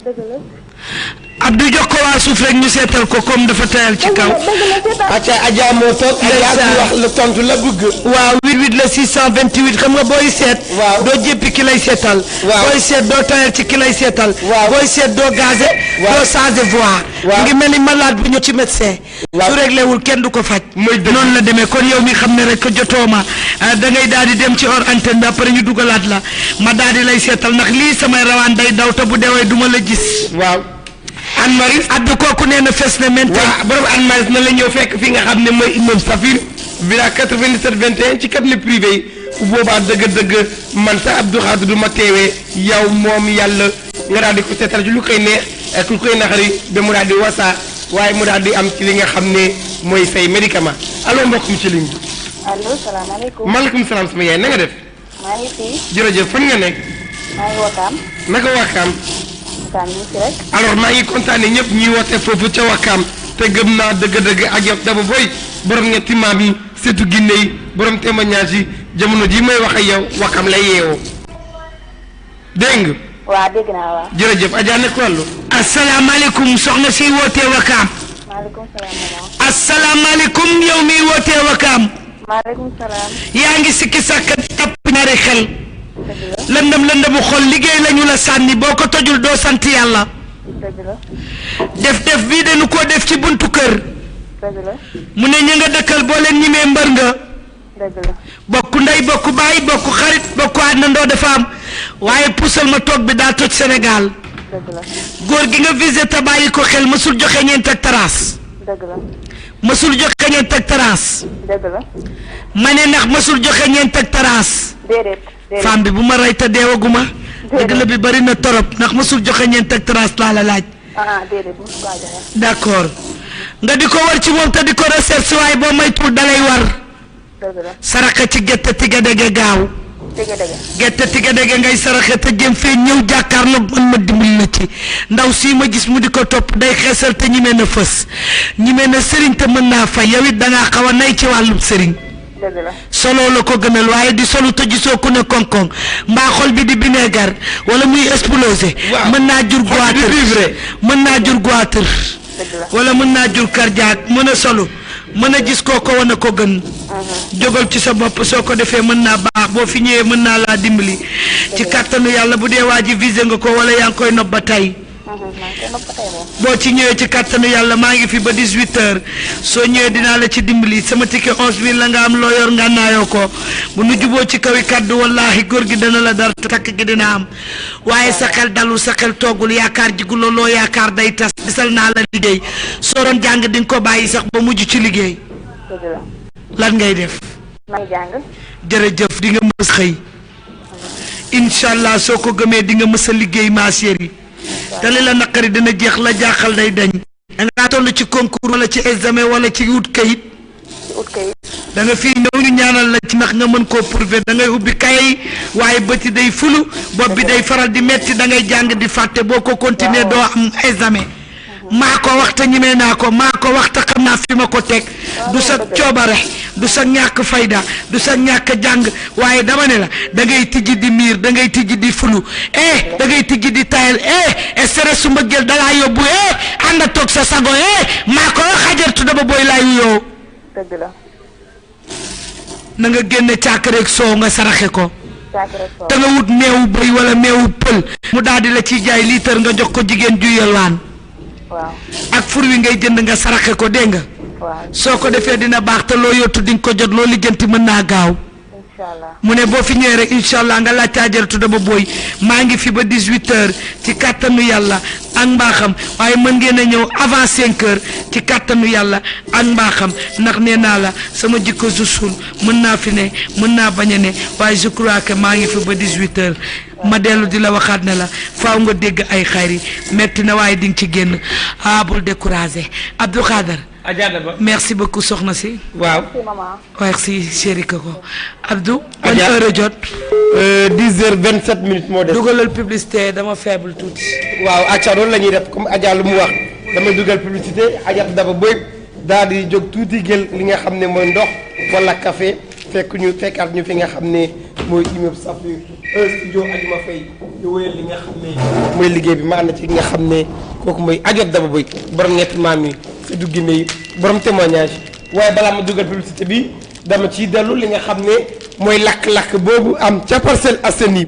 dëgg la. Abdou jox ko waa suuf rek ñu seetal ko comme dafa tayal ci kaw. acca Adja moo toog. Adja di wax la tontu la bëgg. waaw 88 la 628 xam nga booy seet. waaw doo jéppi ki lay seetal. waaw booy seet doo tayal ci ki lay seetal. waaw booy seet doo gazé. doo changé voix. waaw mu ngi mel ni malade bu ñu ci médecin. waaw su réglé wul kenn du ko faj. mooy dëgg noonu la demee kon yow mi xam ne rek ko jotoo ma da ngay daal di dem ci hors antenne bi après ñu dugalaat la ma daal di lay seetal ndax lii samay rawaan day daw te bu dewee du ma la gis. waaw. Anne Maris Abdou kooku nee na fes na mente. waaw borom Anne Maris na la ñëw fekk fi nga xam ne mooy immeuble Safir villa 97 21 ci cabinet privé yi bu boobaa dëgg-dëgg man sa Abdou Khadir du ma teewee yow moom yàlla nga daal di ko seetal ci lu koy neex ak lu koy naxari ba mu daal di wasaa waaye mu daal di am ci li nga xam ne mooy say médicament allo mbokk mi ci ligne bi. allo salaamaaleykum. maaleykum salaam sama yaay na nga def. maa ngi fi. jërëjëf fan nga nekk. maa ngi Wakaam. naka Wakaam. Wakaam ñu fi rek. alors maa ngi kontaane ñëpp ñuy woote foofu ca Wakaam te gëm naa dëgg-dëgg ak yow Daba Boy borom ñetti maam yi surtout Guinée yi borom témoignage yi jamono ji may wax ak yow Wakaam lay yeewoo dégg nga. waaw dégg naa waaw. jërëjëf Adja nekk wàllu. asalaamaaleykum soxna si wootee Wakaam. maaleykum salaam. asalaamaaleykum yow mi wootee Wakaam. maaleykum salaam. yaa ngi sikki sàkk jàpp ñaari xel. lëndëm lëndëmu xol liggéey lañu la sànni boo ko tojul doo sant yàlla. dëgg la. def bii dañu ko def ci buntu kër. dëgg la. mu ne ña nga dëkkal boo leen ñimee mbër nga. dëgg la. bokk ndey bokk baay bokk xarit bokk àndandoo dafa am waaye puusal ma toog bi daa toj Sénégal. dëgg la. góor gi nga visé te bàyyi ko xel mësul joxe ñeent ak taraas. dëgg la. mësul joxe ñeent ak taraas. dëgg la. ma ne ndax mësul joxe ñeent ak taraas. déedéet. déedéet. femme bi bu ma rey te deewaguma. dëgg la bi bari na torop ndax mësul joxe ñeent ak taraas laa la laaj. déedéet mosu ko joxe. d'accord nga di ko war ci moom te di ko recherche waaye boo maytuwul dalay war. dëgg la. saraxa ci gerte tiga dege gaaw. dëgg dëgg. gerte tiga dege ngay saraxe te jëm fee ñëw jàkkaarloog man ma dimbali la ci ndaw sii ma gis mu di ko topp day xeesal te ñime na fës ñime na sëriñ te mën naa fay yow it da ngaa xaw a nay ci wàllum sëriñ. dëgg la. solo la ko gënal waaye di solu te gisoo ku ne koŋ-koŋ mbaa xol bi di vinaigre wala muy exploser. waaw mën naa jur goitre mën naa jur goitre dëgg la. wala mën naa jur cardiaque mën a solu mën a gis kooko wane ko gën jógal ci sa bopp soo ko defee mën naa baax boo fi ñëwee mën naa laa dimbali ci kàttanu yàlla bu dee waa ji visé nga ko wala yaa ngi koy nopp ba tey boo ci ñëwee ci kàttanu yàlla maa ngi fi ba 18h soo ñëwee dinaa la ci dimbali sama ticket 11000 la nga am loo yor nga naayoo ko bu nu juboo ci kawi kaddu wallahi góor gi dana la dar takk gi dina am waaye sa xel dalul sa xel toogul yaakaar jiguloo loo yaakaar day tas gisal naa la liggéey soo doon jàng di nga ko bàyyi sax ba mujj ci liggéey lan ngay def jërëjëf di nga mës xëy incha allah soo ko gëmee di nga mës a liggéey ma chérie te li la naqari dina jeex la jaaxal day dañ da ngaa toll ci concours wala ci examen wala ci wut kayit da nga fii ñëw ñu ñaanal la ci ndax nga mën koo prouver da ngay ubbi kayay waaye bëti day fulu bopp bi day faral di metti da ngay jàng di fàtte boo ko continuer doo am examen maa ko wax te ñemee naa ko maa ko wax te xam naa fi ma ko teg du sa coobare du sa ñàkk fayda du sa ñàkk jàng waaye dama ne la da ngay tijji di miir da ngay tijji di fulu da ngay tijji di tayal stress su mbëggeel da laa yóbbu ànd a toog sa sago maa ko wax xajartu dama booy laay wuyoo na nga génne càkkareeg soow nga saraxe ko te nga wut meewu bëy wala meewu pël mu daal di la ciy jaay liitar nga jox ko jigéen ju yelwaan ak fur wi ngay jënd nga saraxe ko dégg nga soo ko defee dina baax te loo yottu di nga ko jot loo lijjanti mën naa gaaw mu ne boo fi ñëwee rek incha allah nga laaj Ajaratu Daba Boye maa ngi fi ba 18h ci kàttanu yàlla ak mbaaxam waaye mën ngeen a ñëw avant 5h ci kàttanu yàlla ak mbaaxam ndax nee naa la sama jikko jusul mën naa fi ne mën naa bañ a ne waaye je crois que maa ngi fi ba 18h ma dellu di la waxaat ne la faaw nga dégg ay xayri metti na waaye di nga ci génn bul découragé Abdou Khader. merci beaucoup soxna si. waaw. merci chéri Koko Abdou. ban heure jot. 10h27 moo des. dugalal publicité dama faible tuuti. waaw acca loolu la ñuy def comme Adja lu mu wax damay dugal publicité Ajaratu Daba Boye daal di jóg tuuti jël li nga xam ne mooy ndox wala café fekkaat ñu fi nga xam ne mooy immeuble Safi studio Adjuma Faye di wéyal li nga xam ne mooy liggéey bi ma ànd ci nga xam ne kooku mooy Ajaratu Daba Boye borom ñetti maam yi si duggi yi borom témoignage waaye balaa ma dugal publicité bi dama ciy dellu li nga xam ne mooy lakk-lakk boobu am ca Parcelles Assainies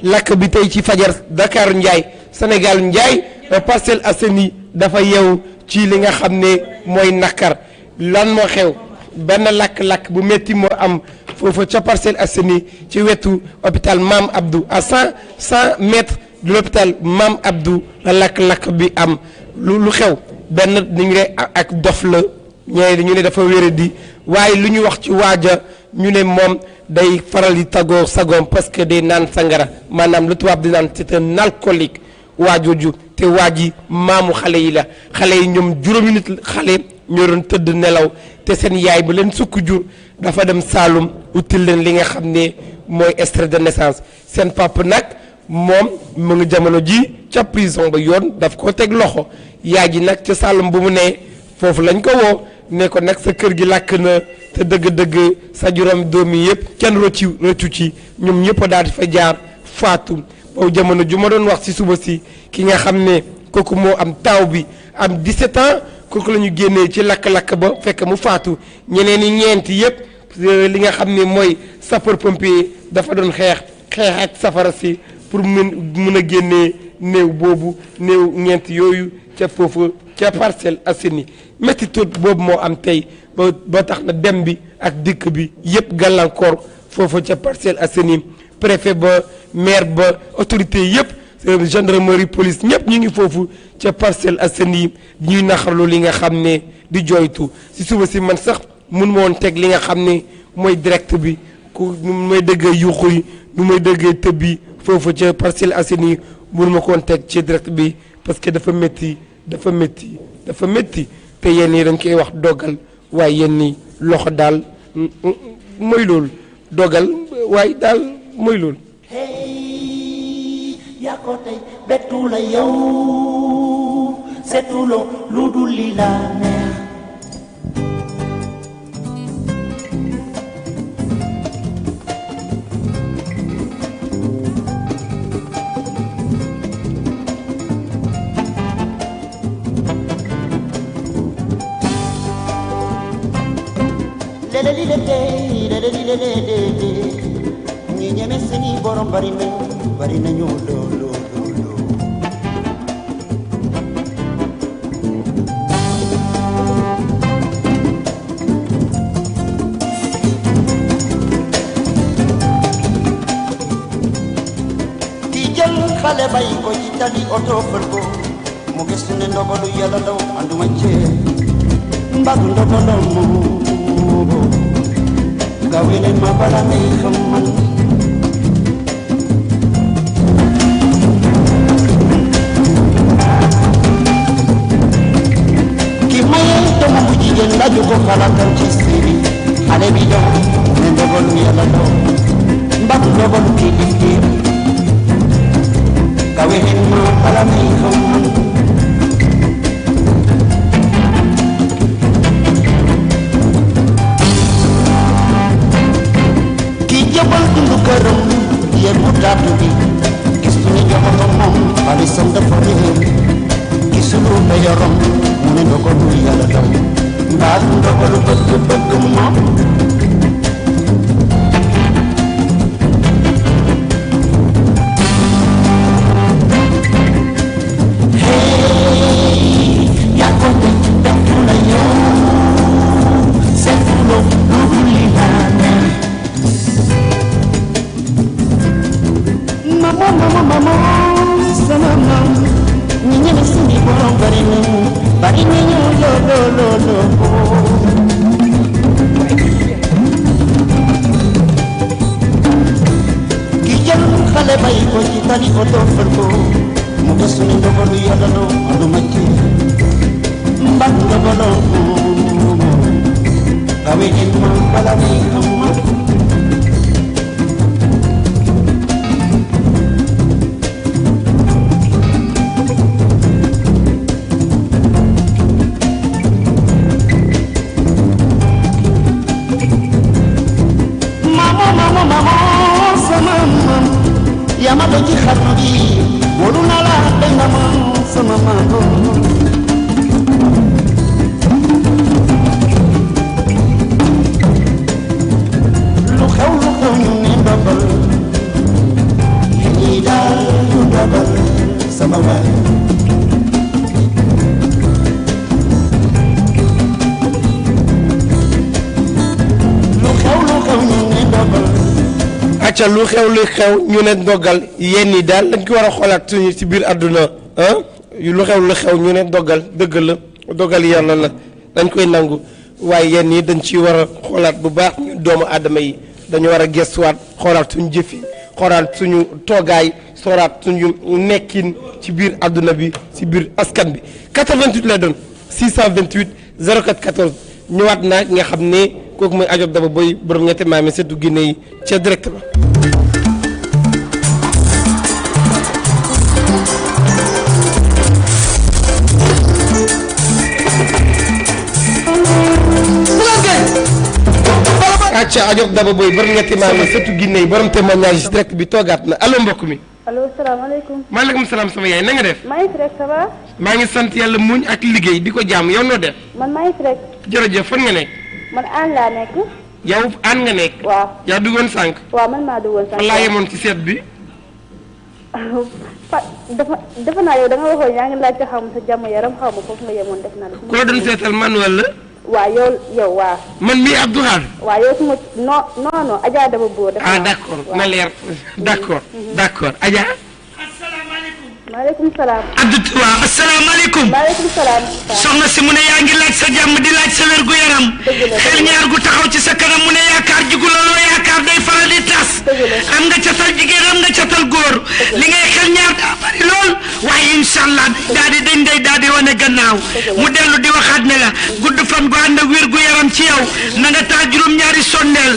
lakk bi tey ci fajar Dakar Ndiaye Sénégal Ndiaye Parcelles Assainies dafa yeew ci li nga xam ne mooy nakar lan moo xew benn lakk-lakk bu métti moo am foofu ca Parcelles Assainies ci wetu hôpital Mame Abdou à 100 mètres de l'hôpital Mame Abdou la lakk-lakk bi am lu xew benn dañu ne ak dof la ñee ñu ne dafa wéradi waaye lu ñu wax ci waaja ñu ne moom day faral di tagoo sagoom parce que day naan sangara maanaam lu tubaab di naan c'est un alcoolique waajooju te waaji maamu xale yi la xale yi ñoom juróomi nit xale ñoo doon tëdd nelaw te seen yaay ba leen sukk jur dafa dem Saalum util leen li nga xam ne mooy extrait de naissance seen papa nag moom mu ngi jamono ji ca prison ba yoon daf ko teg loxo yaay ji nag ca Saalum bu mu nee foofu lañ ko woo ne ko nag sa kër gi làkk na te dëgg-dëgg sa juróom doom yi yëpp kenn rëccu ci ñoom ñëpp daal di fa jaar faatu boobu jamono ju ma doon wax ci suba si ki nga xam ne kooku moo am taaw bi am 17 ans kooku la ñu génnee ci lakk-lakk ba fekk mu faatu ñeneen ñi ñeenti yëpp li nga xam ne mooy sapeur pompier dafa doon xeex ak safara si pour mun a génnee néew boobu néew ñeent yooyu ca foofu ca Parcelles Assainies métti tot boobu moo am tey ba tax na dem bi ak dikk bi yëpp gàllankoor foofu ca Parcelles Assainies préfet ba maire ba autorité yëpp gendarmerie police ñëpp ñu ngi foofu ca Parcelles Assainies ñuy naxarlu li nga xam ne di jooytu si suba si man sax mun ma woon teg li nga xam ne mooy direct bi ku nu may dëggee yuuxu yi nu may dëggee tëb bi foofu ca Parcelles Assainies mun ma ko woon teg ci direct bi parce que dafa métti te yenn yi dañ koy wax dogal waaye yenn yi loxo daal mooy loolu dogal waaye daal mooy loolu. hey yaa ko tey bettu la yow seetuloo lu dul li la neex. ñi ñeme seeni borom bari nañu loolu ki jël xale bay ko ci tali oto fër ko mu gëstu ne ndogalu yàlla ndaw anduma cee mbagu ndogalam moobo gawe leen ma bala may xam man ki maye doomam bu jigéen laaju ko xalaatam ci séeri xale bi daw ne ndogalu yàlla ndaw mbagu ndogalu kii lifteer gawe leen ma bala may xam man jabal dundu këram yéen mu daatu bi gis ne jamono moom xaalisam dafa réer gisulu ba yorom mu ne ndogalu yàlla daw mbaa ndogalu bëgg moom yaa ko def la yow seetuloo lu li mama sama mam ñi ñene suñu borom bari nañu lo ki jël xale bay ko ci tali oto fër ko mu gëstu ne ndogalu yàlla no anduma ci mbag ndogalu gawe leen ma bala may xam ma yama do ci xarnu bi wolu na la day na ma sama mago lu xew ñu ne ndogal yi daal lu ndogal sama waay lu xew ñu ne ndogal acca lu xew ñu ne ndogal yéen ñi daal dañ ko war a xoolaat suñu ci biir àdduna ah lu xew ñu ne ndogal dëgg la dogal yàlla la dañ koy nangu waaye yéen ñi dañ ci war a xoolaat bu baax ñu doomu aadama yi dañu war a gestuwaat xoolaat suñu jëf yi xoolaat suñu toogaay xoolaat suñu nekkin ci biir àdduna bi ci biir askan bi 88 lay doon 628 04 14 ñëwaat naa nga xam ne kooku mooy Ajob Daba Boy borom ñetti maami seetu Guinée yi ca direct ba acca Ajob Daba Boy borom ñetti maami seetu Guinée yi borom témoignage direct bi toogaat na allo mbokk mi. allo salaamaaleykum. maaleykum salaam sama yaay na nga def. maa ngi fi rek ça va. maa ngi sant yàlla muñ ak liggéey di ko jàmm yow noo def. man maa ngi fi rek. jërëjëf fan nga nekk. man aan laa nekk. yow aan nga nekk. waaw yaa duggoon sànq. waaw man maa duggoon sànq. fan laa yemoon ci seet bi. dafa naa yow da nga waxoon yaa ngi laaj ko xam sa jàmm yaram xaw ma foofu nga yemoon def naa la. ku la doon seetal manuel la. waaw yow waaw. man mii Abdou Khadre. waaw yow suma non Adja Daba Boy. ah d'accord na leer d'accord Adja. maaleykum salaam. Abdou waaw asalaamaaleykum. maaleykum salaam. soxna si mu ne yaa ngi laaj sa jàmm di laaj sa wér gu yaram. xel ñaar gu taxaw ci sa kanam mu ne yaakaar jigu la loo yaakaar day faral di tas. am nga catal jigéen am nga catal góor. li ngay xel ñaar daa bari lool waaye incha allah daal di dañ day daal di wane gannaaw. mu dellu di waxaat ne la gudd fan gu ànd ak wér gu yaram ci yow na nga taal juróom-ñaari sondeel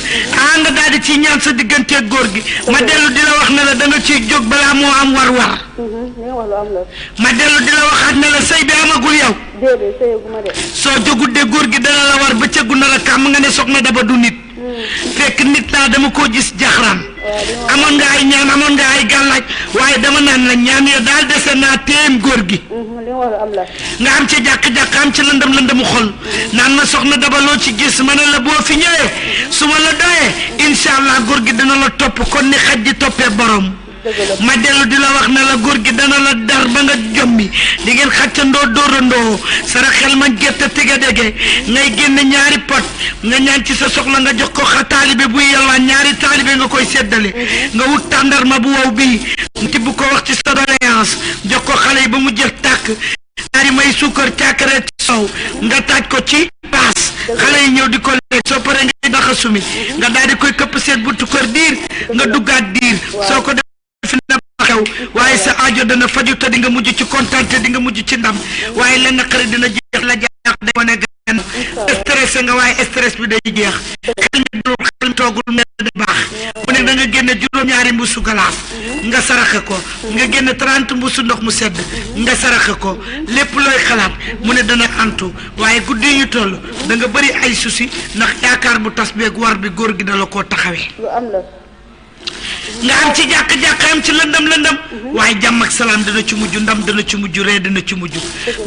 nga daal di ciy ñaan sa digganteeg góor gi ma dellu di la wax ne la da nga ciy jóg balaa moo am war-war. ma dellu di la waxaat ne la sëy bi amagul yow. déedéet sëyaguma de. soo jógut de góor gi dana la war ba cëggu na la kàmm nga ne soxna Daba du nit. fekk nit naa dama koo gis jaxraan. amoon nga ay ñaan amoon nga ay gàllaaj waaye dama naan la ñaan ya daal dese naa téem góor gi. li nga wax lu am la. nga am ci jàkk-jàkk am ci lëndëm lëndëmu xol naan ma soxna Daba loo ci gis ma ne la boo fi ñëwee su ma la doyee incha allah góor gi dana la topp kon ni xaj di toppee borom. ma dellu di la wax ne la góor gi dana la dar ba nga jommi di ngeen xàccandoo dóorandoo sara xel ma gerte tege dege ngay génne ñaari pot nga ñaan ci sa soxla nga jox ko taalibe buy yalwaan ñaari taalibe nga koy séddale nga wut tàndarma bu wow bii tibb ko wax ci sa doléance jox ko xale yi ba mu jeex tàkk ñaari may suukar càkkare sow nga taaj ko ci paas xale yi ñëw di ko lekk soo paree ngay daxa sumi nga daal di koy këpp seet buntu kër diir nga duggaat diir soo ko fi na xew waaye sa aajo dana faju te di nga mujj ci kontaan te di nga mujj ci ndam waaye la naqari dina jeex la jaax day wane gan stressé nga waaye stress bi day jeex xel mi dul xel mi toogul mel da baax mu ne da nga génne juróom-ñaari mbuusu galaas nga saraxe ko nga génne 30 mbuusu ndox mu sedd nga saraxe ko lépp looy xalaat mu ne dana antu waaye guddi ñu toll da nga bëri ay souci ndax yaakaar bu tas beeg war bi góor gi dala koo taxawee nga am ci jàkk-jàkk am ci lëndam waaye jàmm ak salaam dana ci mujj ndam dana ci mujj ree dana ci mujj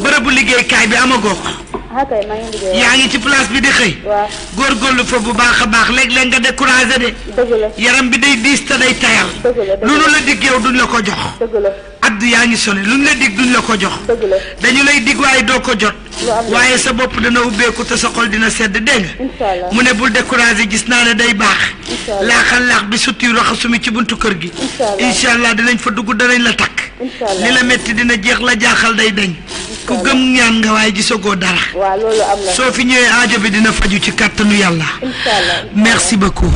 bërëbu liggéeykaay bi amagoo ko yaa ngi ci place bi di xëy góorgóorlu fa bu baax a baax léeg-léeg nga découragé de yaram bi day diis te day tayal lu nu la dig yow duñ la ko jox addu yaa ngi sone lu ñu la dig duñ la ko jox dañu lay dig waaye doo ko jot waaye sa bopp dana ubbeeku te sa xol dina sedd dégg nga mu ne bul découragé gis naa ne day baax laaxal laax bi sutti raxasumi ci buntu kër gi incha allah dinañ fa dugg danañ la takk li la métti dina jeex la jaaxal day dañ ku gëm ñaan nga waaye gisagoo dara soo fi ñëwee aajo bi dina faju ci kàttanu yàlla merci beaucoup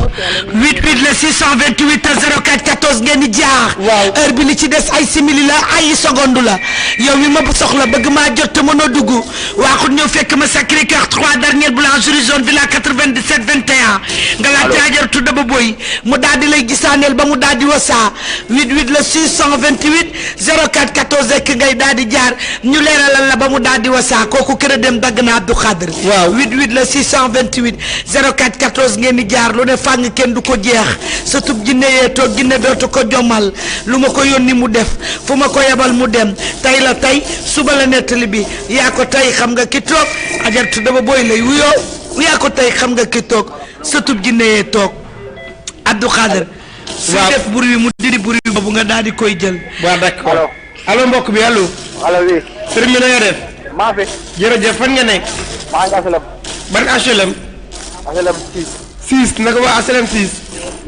88 le 628 04 14 ngeen di jaar heure bi li ci des ay simili la ay seconde la yow mi ma soxla bëgg maa jot te mënoo dugg waaxut ñëw fekk ma Sacré-Cœur 3 dernière boulangerie zone villa 97 21 nga laa caajar tudda ba boy mu daal di lay gisaaneel ba mu daal di wasaa 88 le 628 04 14 rek ngay daal di jaar ñu leeralal la ba mu daal di wasaa kooku kër a dem dagg na Abdou Khadr 88 le 628 04 14 ngeen di jaar lu ne fàng kenn du ko jeex sa tub jinne yee toog jinne dootu ko jommal lu ma ko yónni mu def fu ma ko yebal mu dem tey la tey suba la nettali bi yaa ko tey xam nga ki toog ajartu dama booy lay wuyoo yaa ko tey xam nga ki toog sa tub jinne yee toog Abdou Khadr su def bur wi mu didi bur wi boobu nga daal di koy jël waaw d'accord allo mbokk bi allo oui sëriñ bi na nga def maa fi jërëjëf fan nga nekk maa ngi HLM ban HLM 6 naka waa HLM 6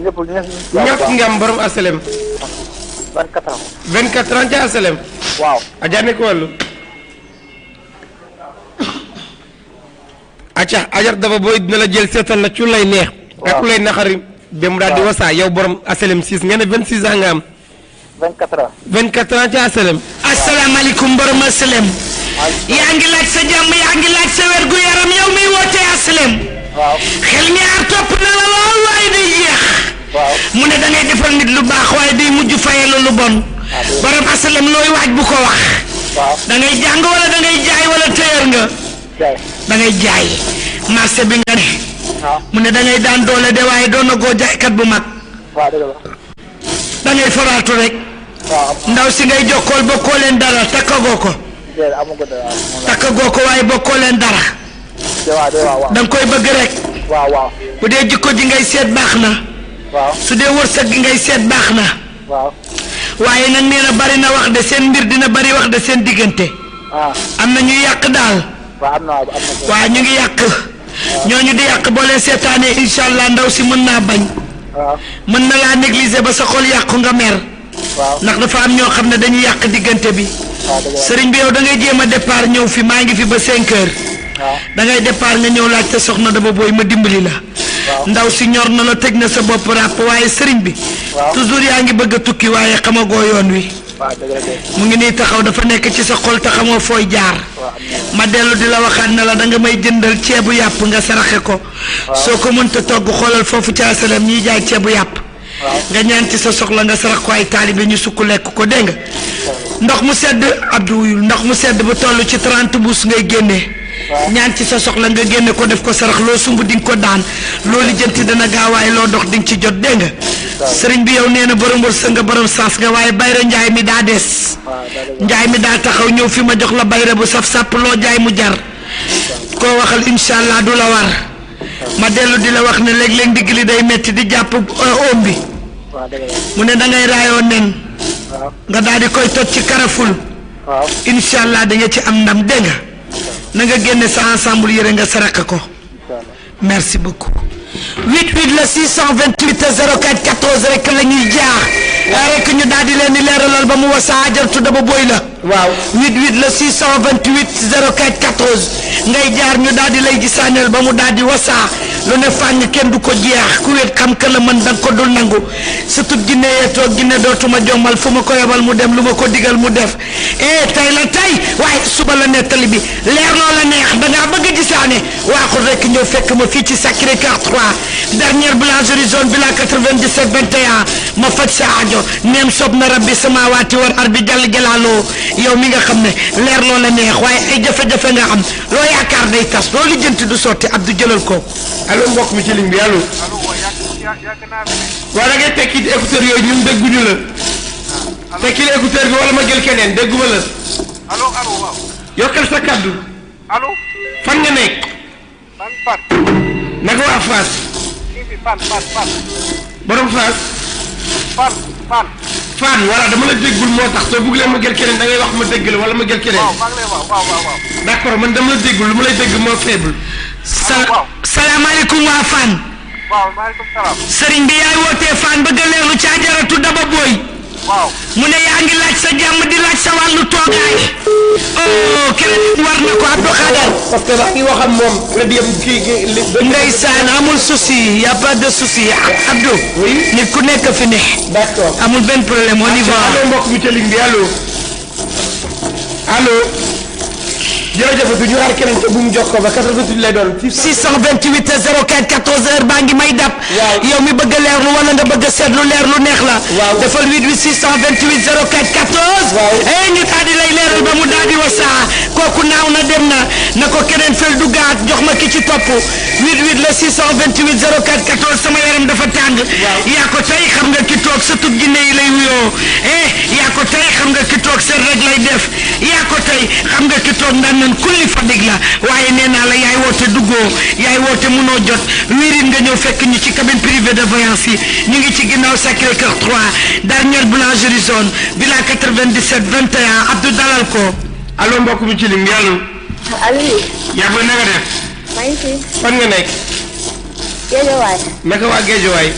ñëpp nga am borom HLM 24 ans 24 ans ca HLM waaw aja nekk wàllu acca ajar dafa booy dina la jël seetal la ci lay neex ak lay naxari ba mu daal di wasaa yow borom HLM 6 nga ne 26 ans nga am 24 ans 24 ans ca HLM asalaamaaleykum borom HLM yaa ngi laaj sa jàmm yaa ngi laaj sa wér gu yaram yow miy wootee HLM xel ñaar topp na la lool waaye day jeex mu ne da ngay defal nit lu baax waaye day mujj fayal lu bon borom HLM looy waaj bu ko wax da ngay jàng wala da ngay jaay wala téyër nga da ngay jaay marché bi nga ne mu ne da ngay daan doole de waaye doon na goo jaaykat bu mag da ngay foraatu rek ndaw si ngay jokkool bokkoo leen dara takkagoo ko takkagoo ko waaye bokkoo leen dara da nga koy bëgg rek bu dee jikko ji ngay seet baax na su dee wërsëg gi ngay seet baax na waaye nag nee na bari na wax de seen mbir dina bari wax de seen diggante am na ñuy yàq daal waaw ñu ngi yàq ñooñu di yàq boo leen seetaanee incha allah ndaw si mën naa bañ mën na laa négliger ba sa xol yàqu nga mer ndax dafa am ñoo xam ne dañuy yàq diggante bi sëriñ bi yow da ngay jéem a départ ñëw fi maa ngi fi ba 5 heures da ngay départ nga ñëw laaj te soxna Daba booy ma dimbali la ndaw si ñor na la tëj na sa bopp ràpp waaye sëriñ bi toujours yaa ngi bëgg a tukki waaye xamagoo yoon wi mu ngi nii taxaw dafa nekk ci sa xol te xamoo fooy jaar ma dellu di la waxaat na la da nga may jëndal ceebu yàpp nga saraxe ko soo ko mënta togg xoolal foofu ci HLM ñiy jaay ceebu yàpp nga ñaan ci sa soxla nga sarax ko ay taalibe ñu sukk lekk ko dégg nga ndox mu sedd Abdou wuyul ndox mu sedd bu toll ci 30 buus ngay génnee ñaan ci sa soxla nga génne ko def ko sarax loo sumb di nga ko daan loo lijjanti dana gaawaay loo dox di nga ci jot dégg nga sëriñ bi yow nee na borom wërsëg nga borom saas nga waaye bayra njaay mi daa des njaay mi daa taxaw ñëw fi ma jox la bayra bu saf sàpp loo jaay mu jar koo wax waxal inshallah du la war ma dellu di la wax ne léeg-léeg ndigg li day metti di jàpp oom bi mu ne da ngay raayoo nen nga daal di koy toj ci karaful inshallah da nga ci am ndam dégg nga na nga génne sa ensemble yére nga saraka ko merci beaucoup 88 le 628 04 14 rek la ñuy jaar rek ñu daal di leen di leeralal ba mu wasa ajartu daba boy la waaw 88 le 628 04 14 ngay jaar ñu daal di lay gisaaneel ba mu daal di wasa lu ne fàng kenn du ko jeex ku wet xam ka la mën danga ko dul nangu surtout ginne yee toog ginne dootuma jommal fu ma ko yebal mu dem lu ma ko digal mu def tey la tey waaye suba la nettali bi leer loo la neex dangaa bëgg a gisaane waaxul rek ñëw fekk ma fii ci Sacré-Cœur 3 dernière boulangerie zone villa 97 21 ma faj sa aajo neem sob na rabbi samaawaati war arbi jàll jalaaloo yow mi nga xam ne leer loo la neex waaye ay jafe-jafe nga am loo yaakaar day tas loo lijjanti du sotti Abdou jëlal ko allo mbokk mi ci ligne bi allo waa da ngay tekki écouteur yooyu ñun dégguñu la tekki écouteur bi wala ma jël keneen dégguma la waaw yokkal sa kaddu allo fan nga nekk Fan naka waa Fass Fan borom Fass Fan wala dama la déggul moo tax soo bëgg leen ma jël keneen da ngay wax ma dégg la wala ma jël keneen waaw d'accord man dama la déggul lu ma lay dégg moo faible salaamaaleykum waa Fan waaw maaleykum salaam sëriñ bi yaay wootee Fan bëgg a leerlu ci ajaratu daba boy waaw mu ne yaa ngi laaj sa jàmm di laaj sa wàllu toogaay keneen war na ko Abdou Khadar parce que maa ngi wax ak moom nga dem kii ndeysaan amul souci y a pas de souci Abdou nit ku nekk fi ne d'accord amul benn problème on y va allo mbokk mi ci ligne bi allo jërëjëf du ñu xaar keneen te bu mu jox ko ba 88 lay doon 628 04 14 heures baa ngi may dab yow mi bëgg a leerlu wala nga bëgg a seetlu leer lu neex la defal 88 628 04 14 ñu daal di lay leeral ba mu daal di wasaa kooku naaw na dem na ko keneen fel du gaat jox ma ki ci topp 88 le 628 04 14 sama yaram dafa tàng yaa ko tey xam nga ki toog sa tub jinne yi lay wuyoo yaa ko tey xam nga ki toog seet rek lay def yaa ko tey xam nga ki toog ndan kulli fadig la waaye nee naa la yaay woote duggoo yaay woote munoo jot wiirin nga ñëw fekk ñu ci cabine privée de voyance yi ñu ngi ci ginnaaw Sacré-Cœur 3 dernière boulangerie zone villa 97 21 Abdou dalal ko allo mbokk mi ci ligne bi allo yaa ba naka def maa ngi fi fan nga nekk Géejawaay naka waa Géejawaay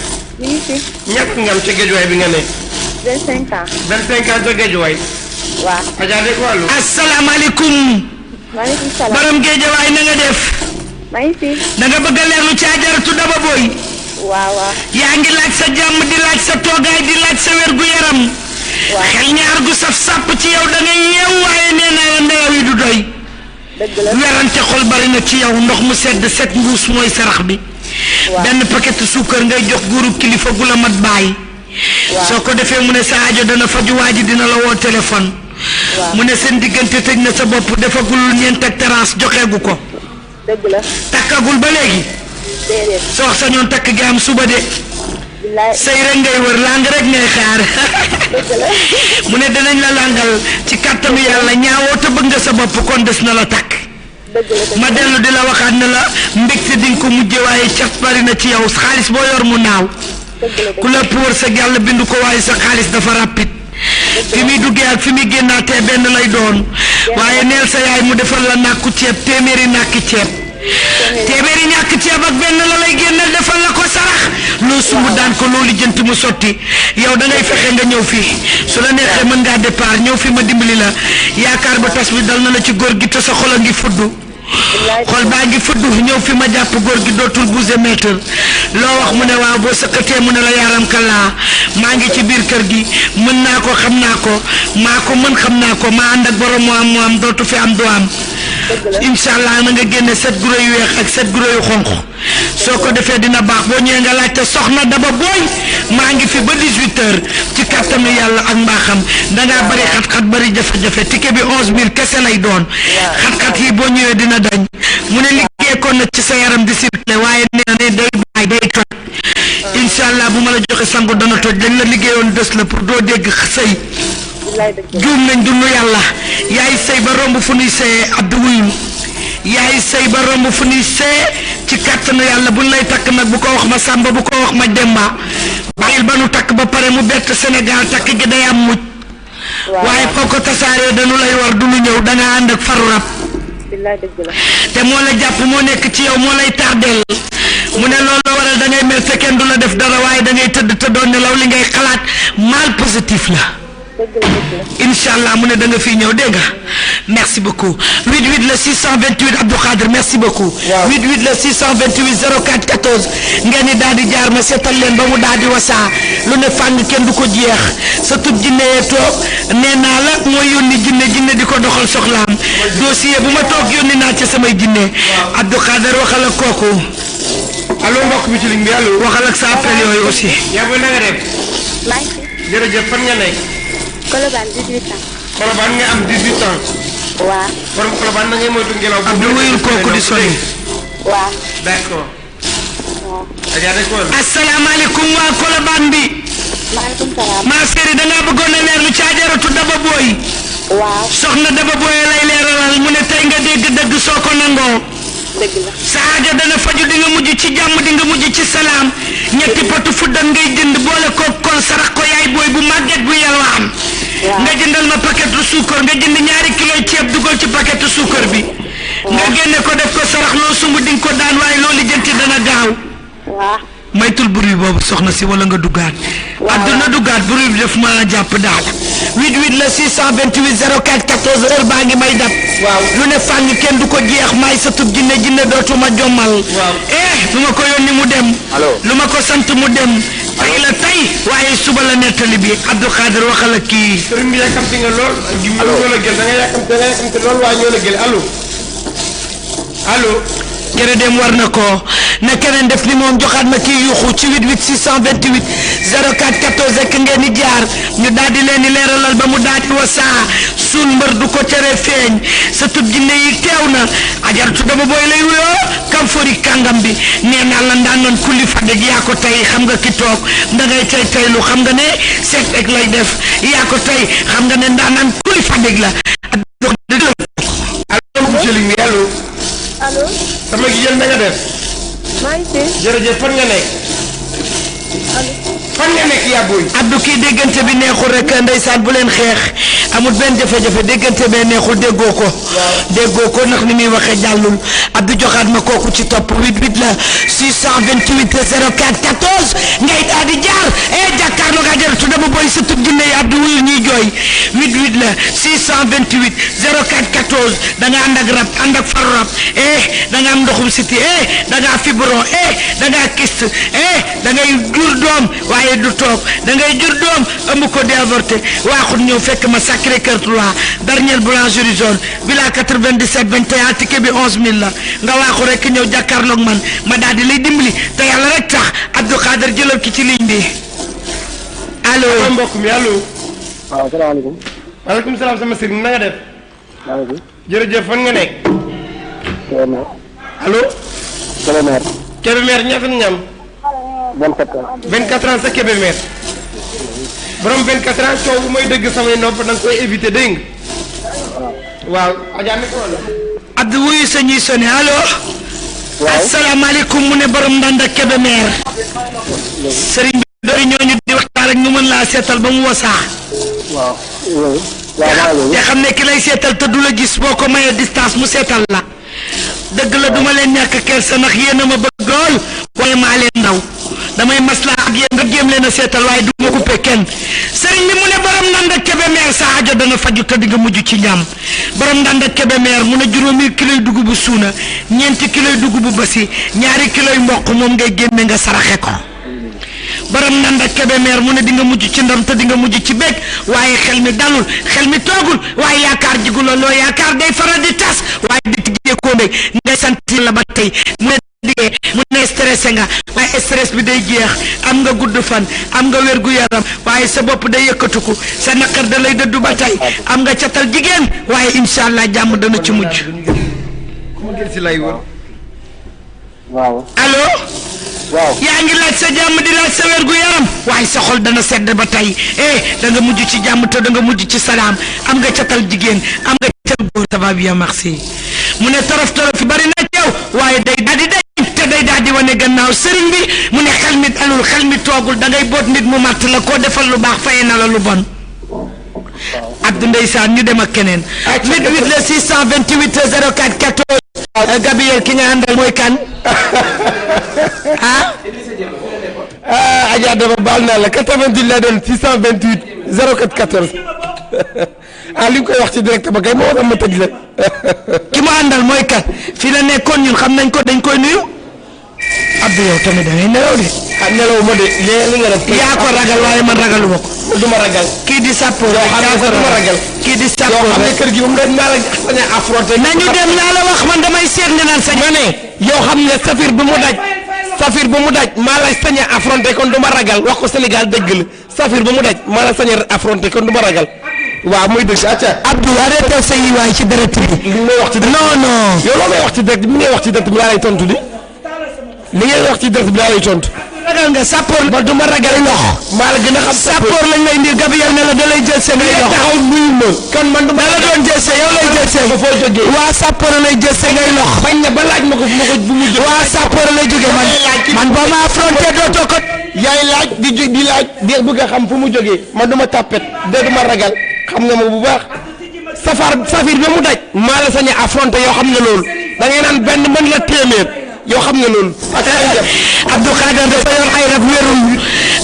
ñu ngi fi ñàkk nga am ca Géejawaay bi nga nekk 25 ans 25 ans ca Géejawaay waaw Adja de ko allo asalaamaaleykum maaleykum salaam borom Géejawaay na nga def maa ngi fi da nga bëgg a leerlu ci ajaratu daba boy waaw yaa ngi laaj sa jàmm di laaj sa toogaay di laaj sa wér gu yaram xel ñaar gu saf sàpp ci yow da nga yeew waaye nee naa la nelaw yi du doy dëgg la werante xol bari na ci yow ndox mu sedd set mbuus mooy sarax bi benn paquet suukar ngay jox góoru kilifa gu la mat bàyyi soo ko defee mu ne sa aajo dana faju waa ji dina la woo téléphone mu ne seen diggante tëj na sa bopp defagul ñeent ak terrasse joxeegu ko dëgg la takkagul ba léegi déedéet soo wax sa ñoon takk gi am suba de billaay say rek ngay wër lang rek ngay xaar dëgg la mu ne danañ la langal ci kàttanu yàlla ñaawoo te bëgg nga sa bopp kon des na la takk dëgg la ma dellu di la waxaat ne la mbégte di nga ko mujje waaye cat bari na ci yow xaalis boo yor mu naaw ku la wër sa yàlla bindu ko waaye sa xaalis dafa rapide fi muy duggee ak fi muy génnaatee benn lay doon waaye neel sa yaay mu defal la nàkku ceeb téeméeri nàkki ceeb téeméeri ñàkk ceeb ak benn la lay génnal defal la ko sarax loo sumb daan ko loolu jënt mu sotti yow da ngay fexe nga ñëw fii su la neexee mën ngaa départ ñëw fi ma dimbali la yaakaar ba tas bi dal na la ci góor gi te sa xol a ngi fudd xol baa ngi fudd ñëw fi ma jàpp góor gi dootul bouger mètre loo wax mu ne waaw boo sëkkatee mu ne la yaaram kallaa maa ngi ci biir kër gi mën naa ko xam naa ko maa ko mën xam naa ko maa ànd ak borom mu am dootu fi am du am inshallah na nga génne 7 guro yu weex ak 7 guro yu xonq soo ko defee dina baax boo ñëwee nga laajte soxna Daba Boy maa ngi fi ba 18h ci kattanu yàlla ak mbaaxam dangaa bari xat-xat bari jafe-jafe ticket bi 11000 kese lay doon xat-xat yi boo ñëwee dina dañ mu ne liggéey kon na ci sa yaram di circulé waaye nee na day baay day toj inshallah bu ma la joxe sangu dana toj dañ la liggéeyoon des la pour doo dégg sëy juum nañ dund yàlla yaay sëy ba romb fu nuy sëyee Abdou wuyu yaay sëy ba romb fu ni see ci kàttanu yàlla buñ lay takk nag bu ko wax ma Samba bu ko wax ma Demba bàyyil ba nu takk ba pare mu bett Sénégal takk gi day am mucc waaye foo ko tasaaree dañu lay war du lu ñëw da nga ànd ak faru rab te moo la jàpp moo nekk ci yow moo lay tardeel mu ne loolu waral da ngay mel te kenn du la def dara waaye da ngay tëdd te doon nelaw li ngay xalaat mal positif la Inch'Allah mu ne da nga fii ñëw dégg nga merci beaucoup 88 le 628 Abdou Khadir merci beaucoup 88 le 628 04 14 ngeen ni daal di jaar ma seetal leen ba mu daal di wasaa lu ne fàng kenn du ko jeex sa tub jinne yee toog nee naa la mooy yónni jinne di ko doxal soxlaam dossier bu ma toog yónni naa ca samay jinne Abdou Khadir waxal ak kooku allo mbokk bi ci ligne bi allo waxal ak sa appel yooyu aussi yaa ngi na nga def maa ngi fi jërëjëf fan nga nekk Colobane 18 ans. Colobane nga am 18 ans. waaw. borom Colobane na ngay moytu ngelaw. Abdou wuyul kooku di sori. waaw. d'accord. waaw. Adja d'accord. asalaamaaleykum waa Colobane bi. maaleykum salaam. maa séeri da ngaa bëggoon a leer lu ci ajaratu Daba Boy. waaw. soxna Daba Boy lay leeralal mu ne tey nga dégg dëgg soo ko nangoo. dëgg la. sa aajo dana faju di nga mujj ci jàmm di nga mujj ci salaam ñetti potu fuddan ngay jënd boole ko kon sarax ko yaay booy bu màgget bu yalwaan nga jëndal ma paquetu suukar nga jënd ñaari kilo ceeb dugal ci paquetu suukar bi nga génne ko def ko sarax loo sumb di nga ko daan waaye loolu jënti dana gaaw waaw. maytul bruit boobu soxna si wala nga duggaat adduna duggaat bruit bi def ma jàpp daal 88 le 628 04 14 heure baa ngi may dab waaw lu ne fàng kenn du ko jeex may sa tub jinne dootuma jommal lu ma ko yónni mu dem lu ma ko sant mu dem tey la tey waaye suba la nettali bi Abdou Khadir waxal ak kii sëriñ bi yàkkamti nga lool ñoo la gël da nga yàkkamti lool waaye ñoo la gël allo kene dem war na ko na keneen def ni moom joxaat ma kii yuuxu ci 88 628 04 14 rek ngeen di jaar ñu daal di leen di leeralal ba mu daal di wasaa suul mbër du ko tere feeñ sa tub jinne yi teew na ajaratu Daba Boy lay wuyoo kam fori kàngam bi nee naa la ndaan noon kulli fadeg yaa ko tey xam nga ki toog da ngay tey lu xam nga ne seet rek lay def yaa ko tey xam nga ne ndaan naan kulli fadeg la allo allo. sama jigéen na nga def maa ngi fi. jërëjëf fan nga nekk fan nga nekk yaa booy Abdou kii déggante bi neexul rek ndeysaan bu leen xeex amul benn jafe-jafe déggante bee neexul déggoo ko ndax ni muy waxee jàllul Abdou joxaat ma kooku ci topp 88 la 628 04 14 ngay daal di jaar jàkkaarloo nga Ajaratu Daba Boy sa tub jinne yi Abdou wuyu ñuy jooy 88 la 628 04 14 da nga ànd ak rab ànd ak faru rab da nga am ndoxum siti da nga fibron da nga kyste da ngay jur doom waaye du toog da ngay jur doom ëmb ko di avorté waaxut ñëw fekk ma Sacré-Cœur 3 dernière boulangerie zone villa 97 21 ticket bi 11000 la nga waaxu rek ñëw jàkkaarloog man ma daal di lay dimbali te yàlla rek tax Abdou Khadir jëlal ki ci ligne bi allo mbokk mi allo waaw salaamaaleykum. maaleykum salaam sama sëriñ na nga def maaleykum. jërëjëf fan nga nekk Kébémer. allo Kébémer. Kébémer ñaata ñam 24 ans. 24 ans sa Kébémer borom 24 ans coow bu may dëgg samay nopp da nga koy éviter dégg nga waaw Adja mi ko wala Abdou wuyu sa ñuy sonné allo asalaamaaleykum mu ne borom ndanda Kébémer sëriñ bi doy ñooñu di waxtaan rek ñu mën laa seetal ba mu wasaa waaw. waaw. te xam ne ki lay seetal te du la gis boo ko mayee distance mu seetal la dëgg la duma leen ñàkk kersa ndax yéen a ma bëgg lool waaye maa leen ndaw damay maslaa ak yéen nga jéem leen a seetal waaye du ma coupé kenn sëriñ bi mu ne borom ndanda Kébémer sa aajo dana faju te di nga mujj ci ñam borom ndanda Kébémer mu ne juróomi kiloy dugubu suuna ñeenti kiloy dugubu basi ñaari kiloy mboq moom ngay génne nga saraxe ko borom ndanda Kébémer mu ne di nga mujj ci ndam te di nga mujj ci bég waaye xel mi dalul xel mi toogul waaye yaakaar jigula loo yaakaar day faral di tas waaye di tijjee koo mbég ngay sant la ba tey mu ne digee mu ne stressé nga waaye stress bi day jeex am nga gudd fan am nga wér gu yaram waaye sa bopp day yëkkatuku sa naqar da lay dëddu ba tey am nga catal jigéen waaye incha allah jàmm dana ci mujj ku ma gën si lay wër waaw. allo waaw. yaa ngi laaj sa jàmm di laaj sa wér gu yaram waaye sa xol dana sedd ba tey da nga mujj ci jàmm te da nga mujj ci salaam am nga catal jigéen am nga catal góor ça va bien merci mu ne torof fi bari na ci yow waaye day daal di day te day daal di wane gannaaw sëriñ bi mu ne xel mi alul xel mi toogul da ngay boot nit mu matt la koo defal lu baax faye na la lu bon Abdou ndeysaan ñu dem ak keneen 88 le 628 04 14 Gabriel ki nga àndal mooy kan Adja Daba baal naa la 88 la doon 628 04 14 li nga koy wax ci direct ba kay moo tax ma tëj la ki ma àndal mooy kan fii la nekkoon ñun xam nañ ko dañ koy nuyu Abdou yow tamit da ngay nelaw de nelaw ma de li nga def yaa ko ragal waaye man ragaluma ko du ma ragal kii di sappo yow xam nga du ma ragal kii di sappo yow xam nga kër gi moom dañ naa la sañ a affronté nañu dem naa la wax man damay seet nga naan sañ ma ne yow xam nga safir bu mu daj maa la sañ a affronté kon du ma ragal wax ko Sénégal dëgg la safir bu mu daj maa la sañ a affronté kon du ma ragal waaw muy dëgg acca Abdou arrêté sa yi waay ci deret bi li may wax ci non yow loo may wax ci direct bi ngay wax ci direct bi laa lay tontu di li ngay wax ci direct bi laa lay tontu ragal nga sappoor ba du ma ragal ndox maa la gën a xam sappoor lañ lay indi Gabriel ne la da lay jël seen ay ndox taxaw nuyu ma kan man du ma la doon jël see yow lay jël see ba foo jógee waa sappoor lay jël see ngay lox bañ na ba laaj ma ko bu mu jógee waa sappoor lay jógee man boo ma affronté dootoo ko yaay laaj di laaj di bëgg a xam fu mu jógee man du ma tàppet de du ma ragal xam nga ma bu baax safir ba mu daj maa la sañ a affronté yoo xam nga loolu da ngay naan benn mën la téeméer yoo xam nga loolu Abdou Khader dafa yor ay rab wérul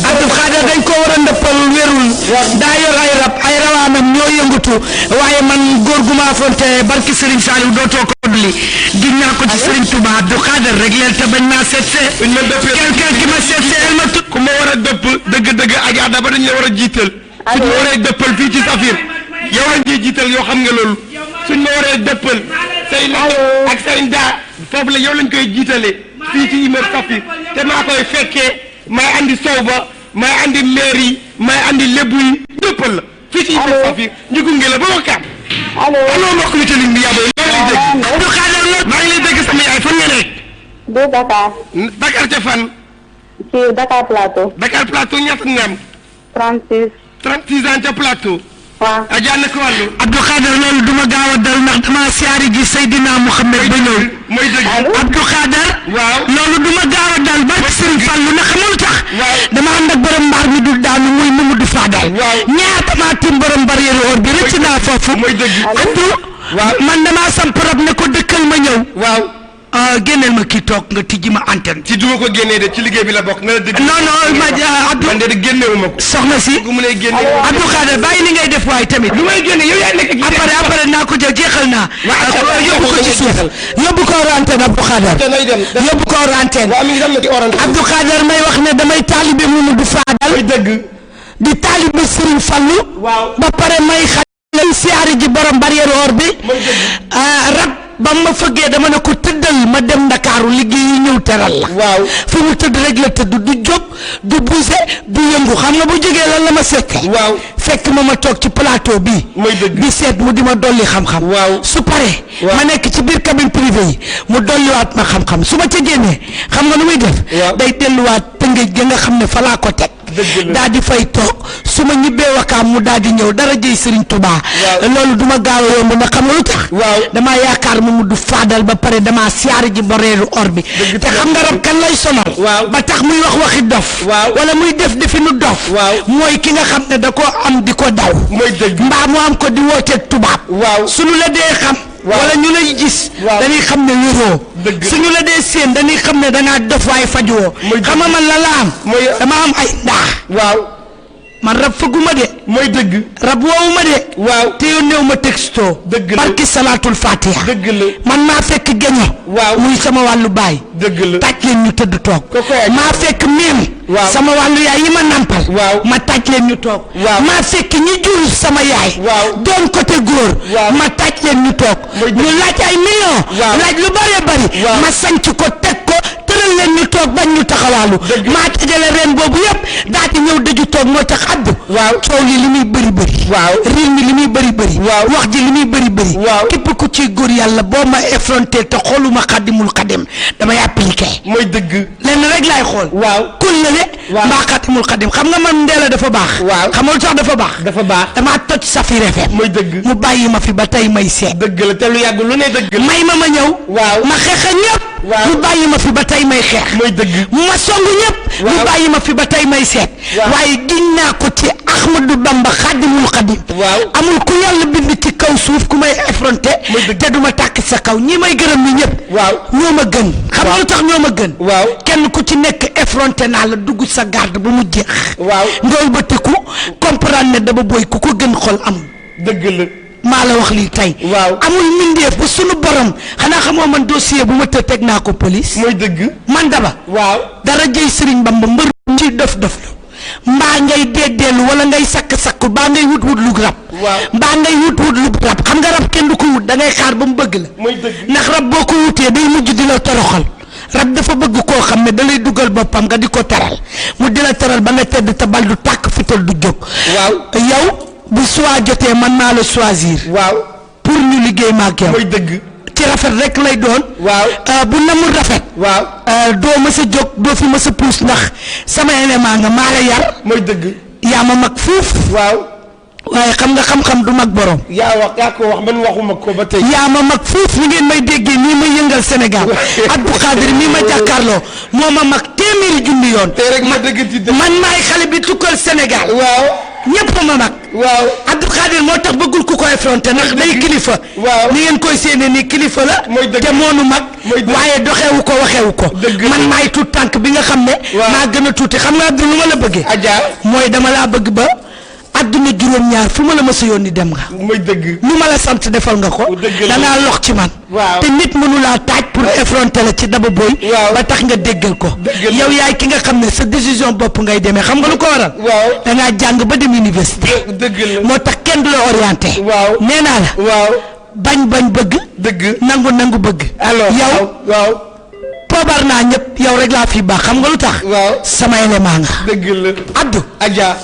Abdou Khader dañ ko war a ndëppal wérul daa yor ay rab ay rawaanam ñoo yëngatu waaye man góor gu ma affronté barki Serigne Saliou dootoo ko duli gis naa ko ci Serigne Touba Abdou Khader rek leel te bañ naa seetsee quelqu'un qui ma seetsee elle ma tut ku ma war a dëpp dëgg-dëgg Adja Daba dañ la war a jiital suñ ma waree dëppal fii ci safir yow lañ ciy jiital yoo xam nga loolu suñ ma waree dëppal say la ak say daa foofu la yow lañ koy jiitale fii ci immeuble safir te maa koy fekkee may andi sow ba may andi maire yi may andi lébu yi dëppal la fii ci immeuble safir ñu gunge la ba waxtaan allo mbokk mi ci ligne bi yàlla maa ngi lay dégg Abdou Khader maa ngi lay dégg sama yaay fan nga nekk de Dakar. Dakar ca fan ci Dakar Plateau. Dakar Plateau ñaata nga am 36 ans ca Plateau waaw Adja na ko wàllu Abdou Khader loolu duma gaaw a dal ndax dama siyaari ji Seydina Mouhamed ba ñëw mooy dëgg Abdou Khader waaw loolu duma gaaw a dal ba Serigne Fallou na xamul tax waaw dama ànd ak borom mbaar mi du daanu muy Mamadou Fadal waaw ñaata maa tim borom barrière or bi rëcc naa foofu mooy dëgg Abdou waaw man damaa samp rab ne ko dëkkal ma ñëw waaw génneel ma kii toog nga tijji ma antenne ci duma ko génnee de ci liggéey bi la bokk na la dëgg non ma Abdou man de génnewu ma ko soxna si mu lay génne Abdou Khader bàyyi li ngay def waaye tamit lu may génne yow yaa nekk après naa ko jël jeexal naa yóbbu ko ci suuf yóbbu ko hors antenne Abdou Khader yóbbu ko hors antenne Abdou Khader may wax ne damay taalibe Mamadou Fadal dëgg di taalibe Serigne Fallou ba pare may xale siyaari ji borom barrière or bi rab ba ma fëggee dama ne ko tëddal ma dem Ndakaaru liggéey yi ñëw teral la waaw fi mu tëdd rek la tëdd du jóg du bouse du yëngu xam nga bu jógee lan la ma sekke waaw fekk ma toog ci plateau bi di seet mu di ma dolli xam-xam waaw su paree ma nekk ci biir cabine privée yi mu dolliwaat ma xam-xam su ma ca génnee xam nga nu muy def day delluwaat tëngéej ga nga xam ne fa laa ko teg daa di fay toog su ma ñibbee wakaam mu daal di ñëw dara jëy Serigne Touba loolu duma gaaw a yomb ndax xam nga lu tax damaa yaakaar Mamadou Fadal ba pare damaa siyaari ji boreeru or bi te xam nga rab kan lay sonal ba tax muy wax waxi dof wala muy def definu dof mooy ki nga xam ne da koo am di ko daw mbaa mu am ko di wooteeg tubaab suñu la dee xam wala ñu lay gis dañuy xam ne wéroo suñu la dee séen dañuy xam ne dangaa dof waaye fajuwoo xam nga man la am dama am ay ndaa man rab fëgguma de mooy dëgg rab woowu ma de te yónneew ma texto barki salaatul fatiha man maa fekk geño muy sama wàllu baay tàj leen ñu tëdd toog maa fekk miim sama wàllu yaay yi ma nampal ma tàj leen ñu toog maa fekk ñi jur sama yaay doon côté góor ma tàj leen ñu toog ñu laaj ay million laaj lu bëree bëri ma sanc ko teg ko tëral leen ñu toog bañ ñu taxawaalu maa tëjale ren boobu yëpp daal di ñëw daju toog moo tax addu coow li muy bëri bëri riir mi li muy bëri bëri wax ji li muy bëri bëri képp ku ci góor yàlla boo ma effronté te xooluma xaddimul xadim damay appliqué mooy dëgg lenn rek laay xool kullale mbaa xatimul xadim xam nga man Ndella dafa baax waaw xam nga lu tax dafa baax damaa toj Safir FM mooy dëgg mu bàyyi ma fi ba tey may seet dëgg la te lu yàgg lu ne dëgg la may ma ñëw waaw ma xeexa ñëpp mu bàyyi ma fi ba tey may xeex mooy dëgg ma songu ñëpp mu bàyyi ma fi ba tey may seet waaye giñ naa ko ci Ahmadou Bamba xadimul xadim amul ku yàlla bind ci kaw suuf ku may effronté te duma tàkk sa kaw ñi may gërëm ñi ñëpp ñoo ma gën xam nga lu tax ñoo ma gën kenn ku ci nekk effronté naa la dugg sa garde ba mu jeex ndool ba tiku comprendre ne Daba Boye ku ko gën xol amul dëgg la maa la wax lii tey amul mindeef bu sunu borom xanaa xamoo man dossier bu ma teg naa ko police mooy dëgg man Daba dara jëy Sëriñ Bamba mbër ci dof dof la mbaa ngay déedéelu wala ngay sakk-sakk mbaa ngay wut lu rab mbaa ngay wut lu rab xam nga rab kenn du ko wut da ngay xaar ba mu bëgg la ndax rab boo ko wutee day mujj di la toroxal rab dafa bëgg koo xam ne da lay dugal boppam nga di ko teral mu di la teral ba nga tedd te bal du tàkk fital du jóg yow bu soit jotee man naa la choisir pour ñu liggéey maag yow mooy dëgg ci rafet rek lay doon bu namul rafet doo ma sa jóg doo fi ma sa puus ndax sama élément nga maa la yar mooy dëgg yaa ma mag fuuf waaye xam nga xam-xam du mag borom yaa ko wax man waxuma ko ba tey yaa ma mag fuuf ni ngeen may déggee nii may yëngal Sénégal Abdou Khadir mii ma jàkkaarloo moo ma mag téeméeri junni yoon man maay xale bi tukkal Sénégal ñëpp ma mag Abdou Khadir moo tax bëggul ku ko effronté ndax day kilifa ni ngeen koy séenee ni kilifa la te moonu mag waaye doxewu ko waxewu ko man maay tuut tànk bi nga xam ne maa gën a tuuti xam nga Abdou lu ma la bëggee mooy dama laa bëgg ba adduna juróom-ñaar fu ma la mësa yónni dem nga mooy dëgg lu ma la sant defal nga ko dangaa lox ci man te nit mënu laa taaj pour effronter la ci Daba Boye ba tax nga déggal ko yow yaay ki nga xam ne sa décision bopp ngay demee xam nga lu ko waral dangaa jàng ba dem université moo tax kenn du la orienté nee naa la bañ bëgg nangu bëgg yow poobar naa ñëpp yow rek laa fi baax xam nga lu tax sama élément nga dëgg la Abdou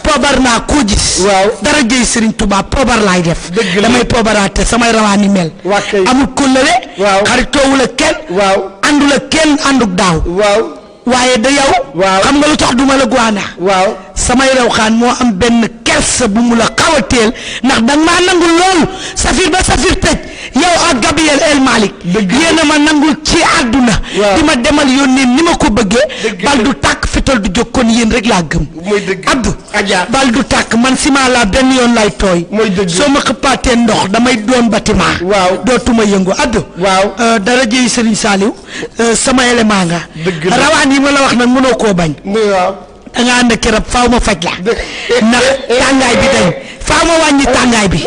poobar naa koo gis dara jëy Serigne Touba poobar laay def damay poobaraate samay rawaani mel amul kóllëre xaritoowul ak kenn àndul ak kenn ànduk daaw waaye da yow xam nga lu tax duma la guwaana samay rew xaan moo am benn kersa bu mu la xaw a teel ndax danga maa nangul loolu Safir ba Safir tëj yow ak Gabriel El Malick yéen a ma nangul ci àdduna di ma demal yónnee ni ma ko bëggee bal du tàkk fital du jóg kon yéen rek laa gëm Abdou bal du tàkk man ciment laa benn yoon lay tooy soo ma xëppaatee ndox damay doon bâtiment dootuma yëngu Abdou dara jëy Serigne Saliou sama élément nga rawaan yi ma la wax nag mënoo koo bañ da nga ànd ak rab faaw ma faj la ndax tàngaay bi dañ faaw ma wàññi tàngaay bi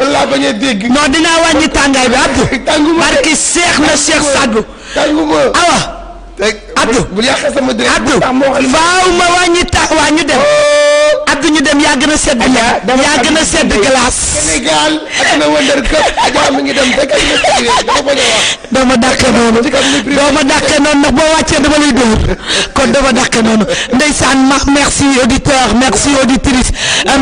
non dinaa wàññi tàngaay bi Abdou barki seex na Cheikh Sadou awa Abdou faaw ma wàññi waa ñu dem Abdou ñu dem yaa gën a sedd yaa gën a sedd glace Sénégal ak na wëndër këpp Adja mi ngi dem doo ma dàqee noonu ndax boo wàccee dama lay dóor kon doo ma dàqee noonu ndeysaan merci auditeur merci auditrice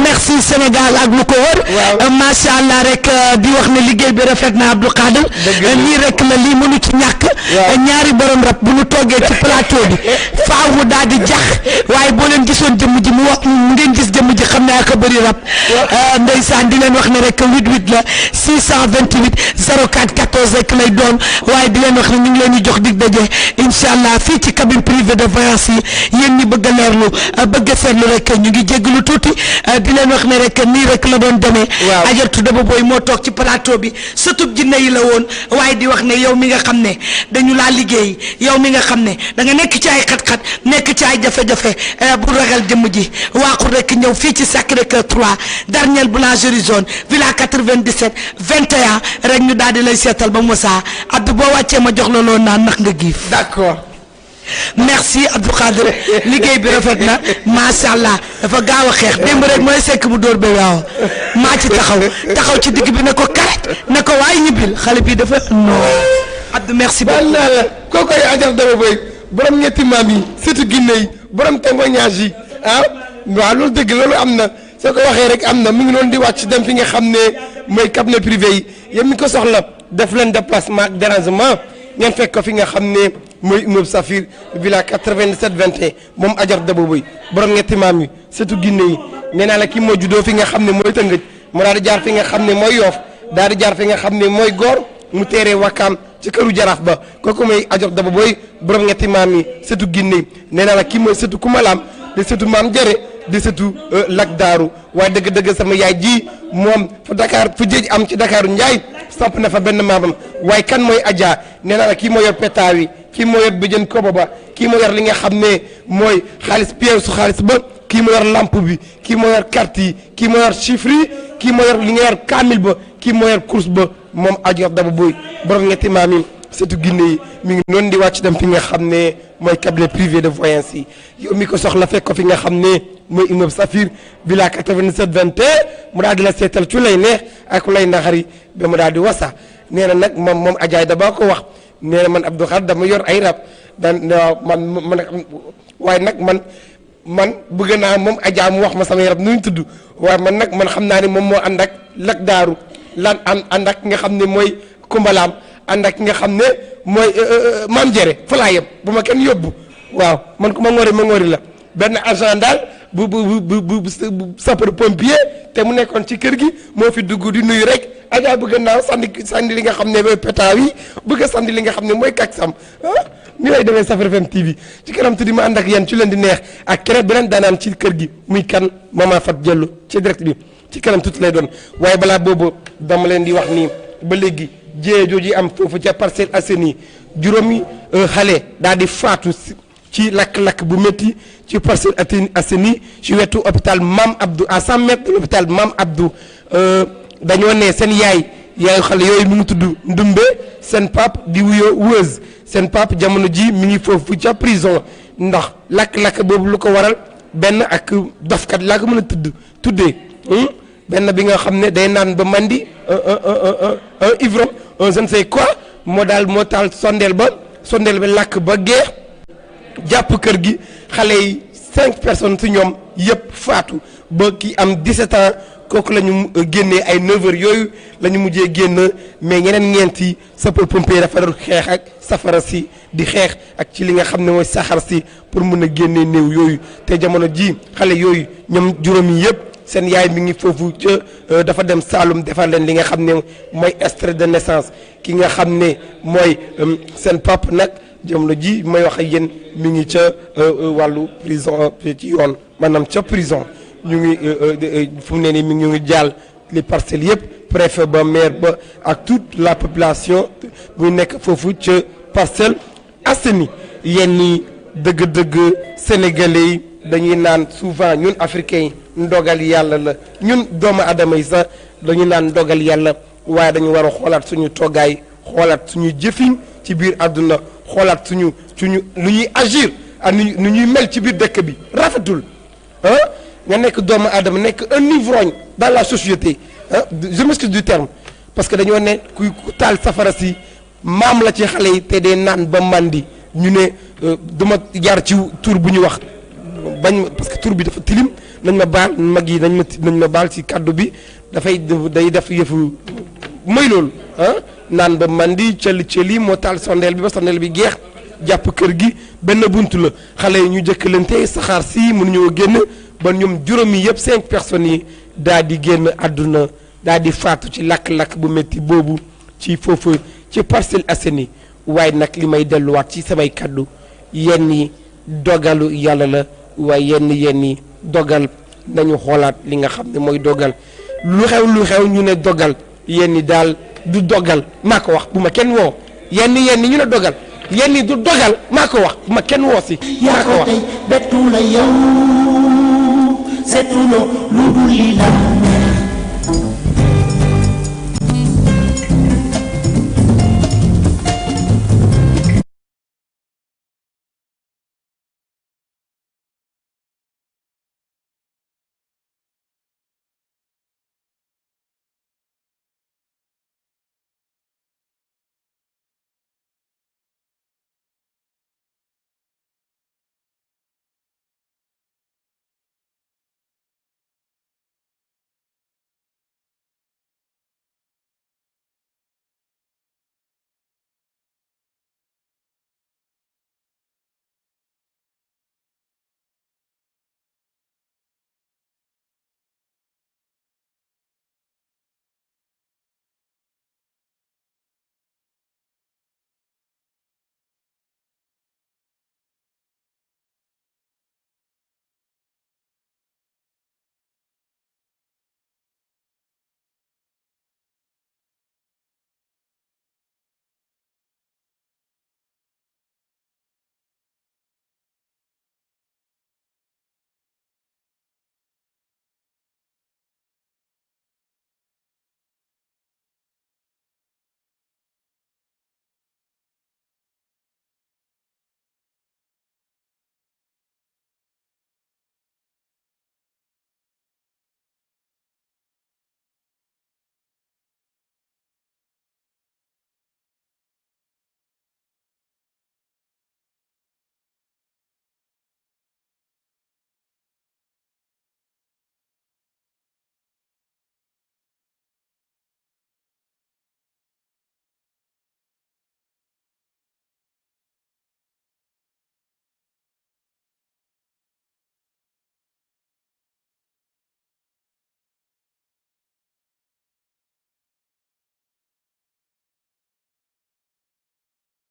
merci Sénégal ak lu ko wër macha allah rek di wax ne liggéey bi rafet na Abdou Khadir nii rek la lii mënu ci ñàkk ñaari borom rab bu ñu toogee ci plateau bi faaw mu daal di jax waaye boo leen gisoon jëmm ji mu wax ngeen gis jëmm ji xam ne ak a bëri rab ndeysaan di leen wax ne rek 88 la 628 04 14 rek lay doon waaye di leen wax ne ñu ngi leen di jox dig daje incha allah fii ci cabine privée de voyance yi yéen ñi bëgg a leerlu bëgg a seetlu rek ñu ngi jéggalu tuuti di leen wax ne rek nii rek la doon demee ajartu Daba Boye moo toog ci plateau bi sëtub jinne yi la woon waaye di wax ne yow mi nga xam ne dañu laa liggéey yow mi nga xam ne da nga nekk ci ay xat-xat nekk ci ay jafe-jafe bu ragal jëmm ji waaxu rek ñëw fii ci Sacré-Cœur 3 dernière boulangerie zone villa 97 21 rek ñu daal di lay seetal ba Moussa Abdou boo wàccee ma jox la loo naan ndax nga giif d'accord merci Abdou Khadir liggéey bi rafet na macha allah dafa gaaw a xeex démb rek mooy sekk bu dóor ba waaw maa ci taxaw ci digg bi ne ko karet ne ko waaye ñibbil xale bi dafa non Abdou merci beaucoup. naa la kooku ay Adja Daba Boye borom ñetti maam yi surtout Guinée yi borom témoignage yi waaw loolu dëgg loolu am na soo ko waxee rek am na mi ngi noonu di wàcc dem fi nga xam ne mooy cabinet privé yi yéen mi ko soxla def leen déplacement ak dérangement ngeen fekk ko fi nga xam ne mooy immeuble Safir villa 97 21 moom Adja Daba Boy borom ñetti maam yi surtout Guinée yi nee naa la kii moo juddoo fi nga xam ne mooy Tëngëj mu daal di jaar fi nga xam ne mooy Yoof daal di jaar fi nga xam ne mooy Góor mu teeree Wakam ci këru jaraaf ba kooku mooy Adja Daba Boy borom ñetti maam yi surtout Guinée nee naa la kii mooy surtout Kumalaam di surtout maam Jëre di surtout Lak Daaru waaye dëgg-dëgg sama yaay ji moom fu Dakar fu jéej am ci Dakaaru Njaay samp na fa benn maamam waaye kan mooy Adja nee naa la kii moo yor petaaw yi kii moo yor bëjën kobo ba kii moo yor li nga xam ne mooy xaalis pièce su xaalis ba kii moo yor lampe bi kii moo yor carte yi kii moo yor chiffre yi kii moo yor li nga yor kaamil ba kii moo yor course ba moom Adja Daba Boy borom ñetti maam yi surtout Guinée yi mi ngi noonu di wàcc dem fi nga xam ne mooy cabinet privé de voyance yi yow mi ko soxla fekk ko fi nga xam ne mooy immeuble Safir villa 87 21 mu daal di la seetal ci lay neex ak lay naxari ba mu daal di wasa nee na nag moom Adja Daba ko wax nee na man Abdou Khadre dama yor ay rab daan man waaye nag man bëgg naa moom Adja mu wax ma samay rab nu ñu tudd waaye man xam naa ne moom moo ànd ak Lak Daaru lan ànd ak ki nga xam ne mooy Kumbalaam ànd ak ki nga xam ne mooy maam Jere fa laa yem bu ma kenn yóbbu waaw man ku ma ngori la benn agent daal bu sapeur pompier te mu nekkoon ci kër gi moo fi dugg di nuyu rek Adja bëgg naa sànni li nga xam ne mooy pétaaw yi bëgg a sànni li nga xam ne mooy kaksam ni lay demee Safir FM TV ci kanam tuddi ma ànd ak yéen ci leen di neex ak keneen beneen daanaan ci kër gi muy kan Mama Fat Diallo ci direct bi ci kanam tuuti lay doon waaye balaa boobu dama leen di wax nii ba léegi jéye jooju am foofu ca Parcelles Assainies juróomi xale daal di faatu ci lakk-lakk bu métti ci Parcelles Assainies ci wetu hôpital Mame Abdou à 100 mètres de l'hôpital Mame Abdou dañoo ne seen yaayu xale yooyu mu ngi tudd Ndumbe seen pap di wuyoo Wëz seen pap jamono ji mi ngi foofu ca prison ndax lakk-lakk boobu lu ko waral benn ak dofkat laa ko mën a tuddee benn bi nga xam ne day naan ba mandi un ivrogne je ne sais quoi moo taal sondeel ba lakk ba geex jàpp kër gi xale yi 5 personnes ci ñoom yëpp faatu ba ki am 17 ans kooku la ñu génnee ay 9 heures yooyu la ñu mujjee génn mais ñeneen ñeenti sapeur pompier dafa doon xeex ak safara si di xeex ak ci li nga xam ne mooy saxar si pour mun a génnee néew yooyu te jamono ji xale yooyu ñoom juróomi yëpp seen yaay mi ngi foofu ca dafa dem Saalum defar leen li nga xam ne mooy extrait de naissance ki nga xam ne mooy seen pap nag jamono ji may wax ak yéen mi ngi ca wàllu prison ci yoon maanaam ca prison ñu ngi fu mu ne nii ñu ngi jàll les parcelles yëpp préfet ba maire ba ak toute la population bu nekk foofu ca Parcelles Assainies yenn ñi dëgg-dëgg sénégalais yi dañuy naan souvent ñun africains yi ndogal yàlla la ñun doomu adama yi sax dañuy naan ndogal yàlla waaye dañu war a xoolaat suñu toggaay xoolaat suñu jëfin ci biir àdduna xoolaat suñu lu ñuy agir ak nu ñuy mel ci biir dëkk bi rafetul nga nekk doomu aadama nekk un ivrogne dans la société je m'excuse du terme parce que dañoo ne ku taal safara si maam la ci xale yi te dee naan ba màndi ñu ne duma jaar ci tur bu ñu wax bañ parce que tur bi dafa tilim nañ ma baal mag yi nañ ma baal ci kaddu bi day def yëfu mooy loolu naan ba màndi cëli moo taal sondeel bi ba sondeel bi geex jàpp kër gi benn buntu la xale yi ñu jëkkalante saxaar si mënuñoo génn ba ñoom juróomi yëpp 5 personnes yi daal di génn àdduna daal di faatu ci lakk-lakk bu métti boobu ci foofu ci Parcelles Assainies waaye nag li may delluwaat ci samay kaddu yenn yi dogalu yàlla la waaye yenn yi dogal nañu xoolaat li nga xam ne mooy dogal lu xew ñu ne dogal yenn yi daal du dogal maa ko wax bu ma kenn woo yenn ñu ne dogal yenn yi du dogal maa ko wax bu ma kenn woo si maa ko wax bettu la yow seetuloo lu dul lii la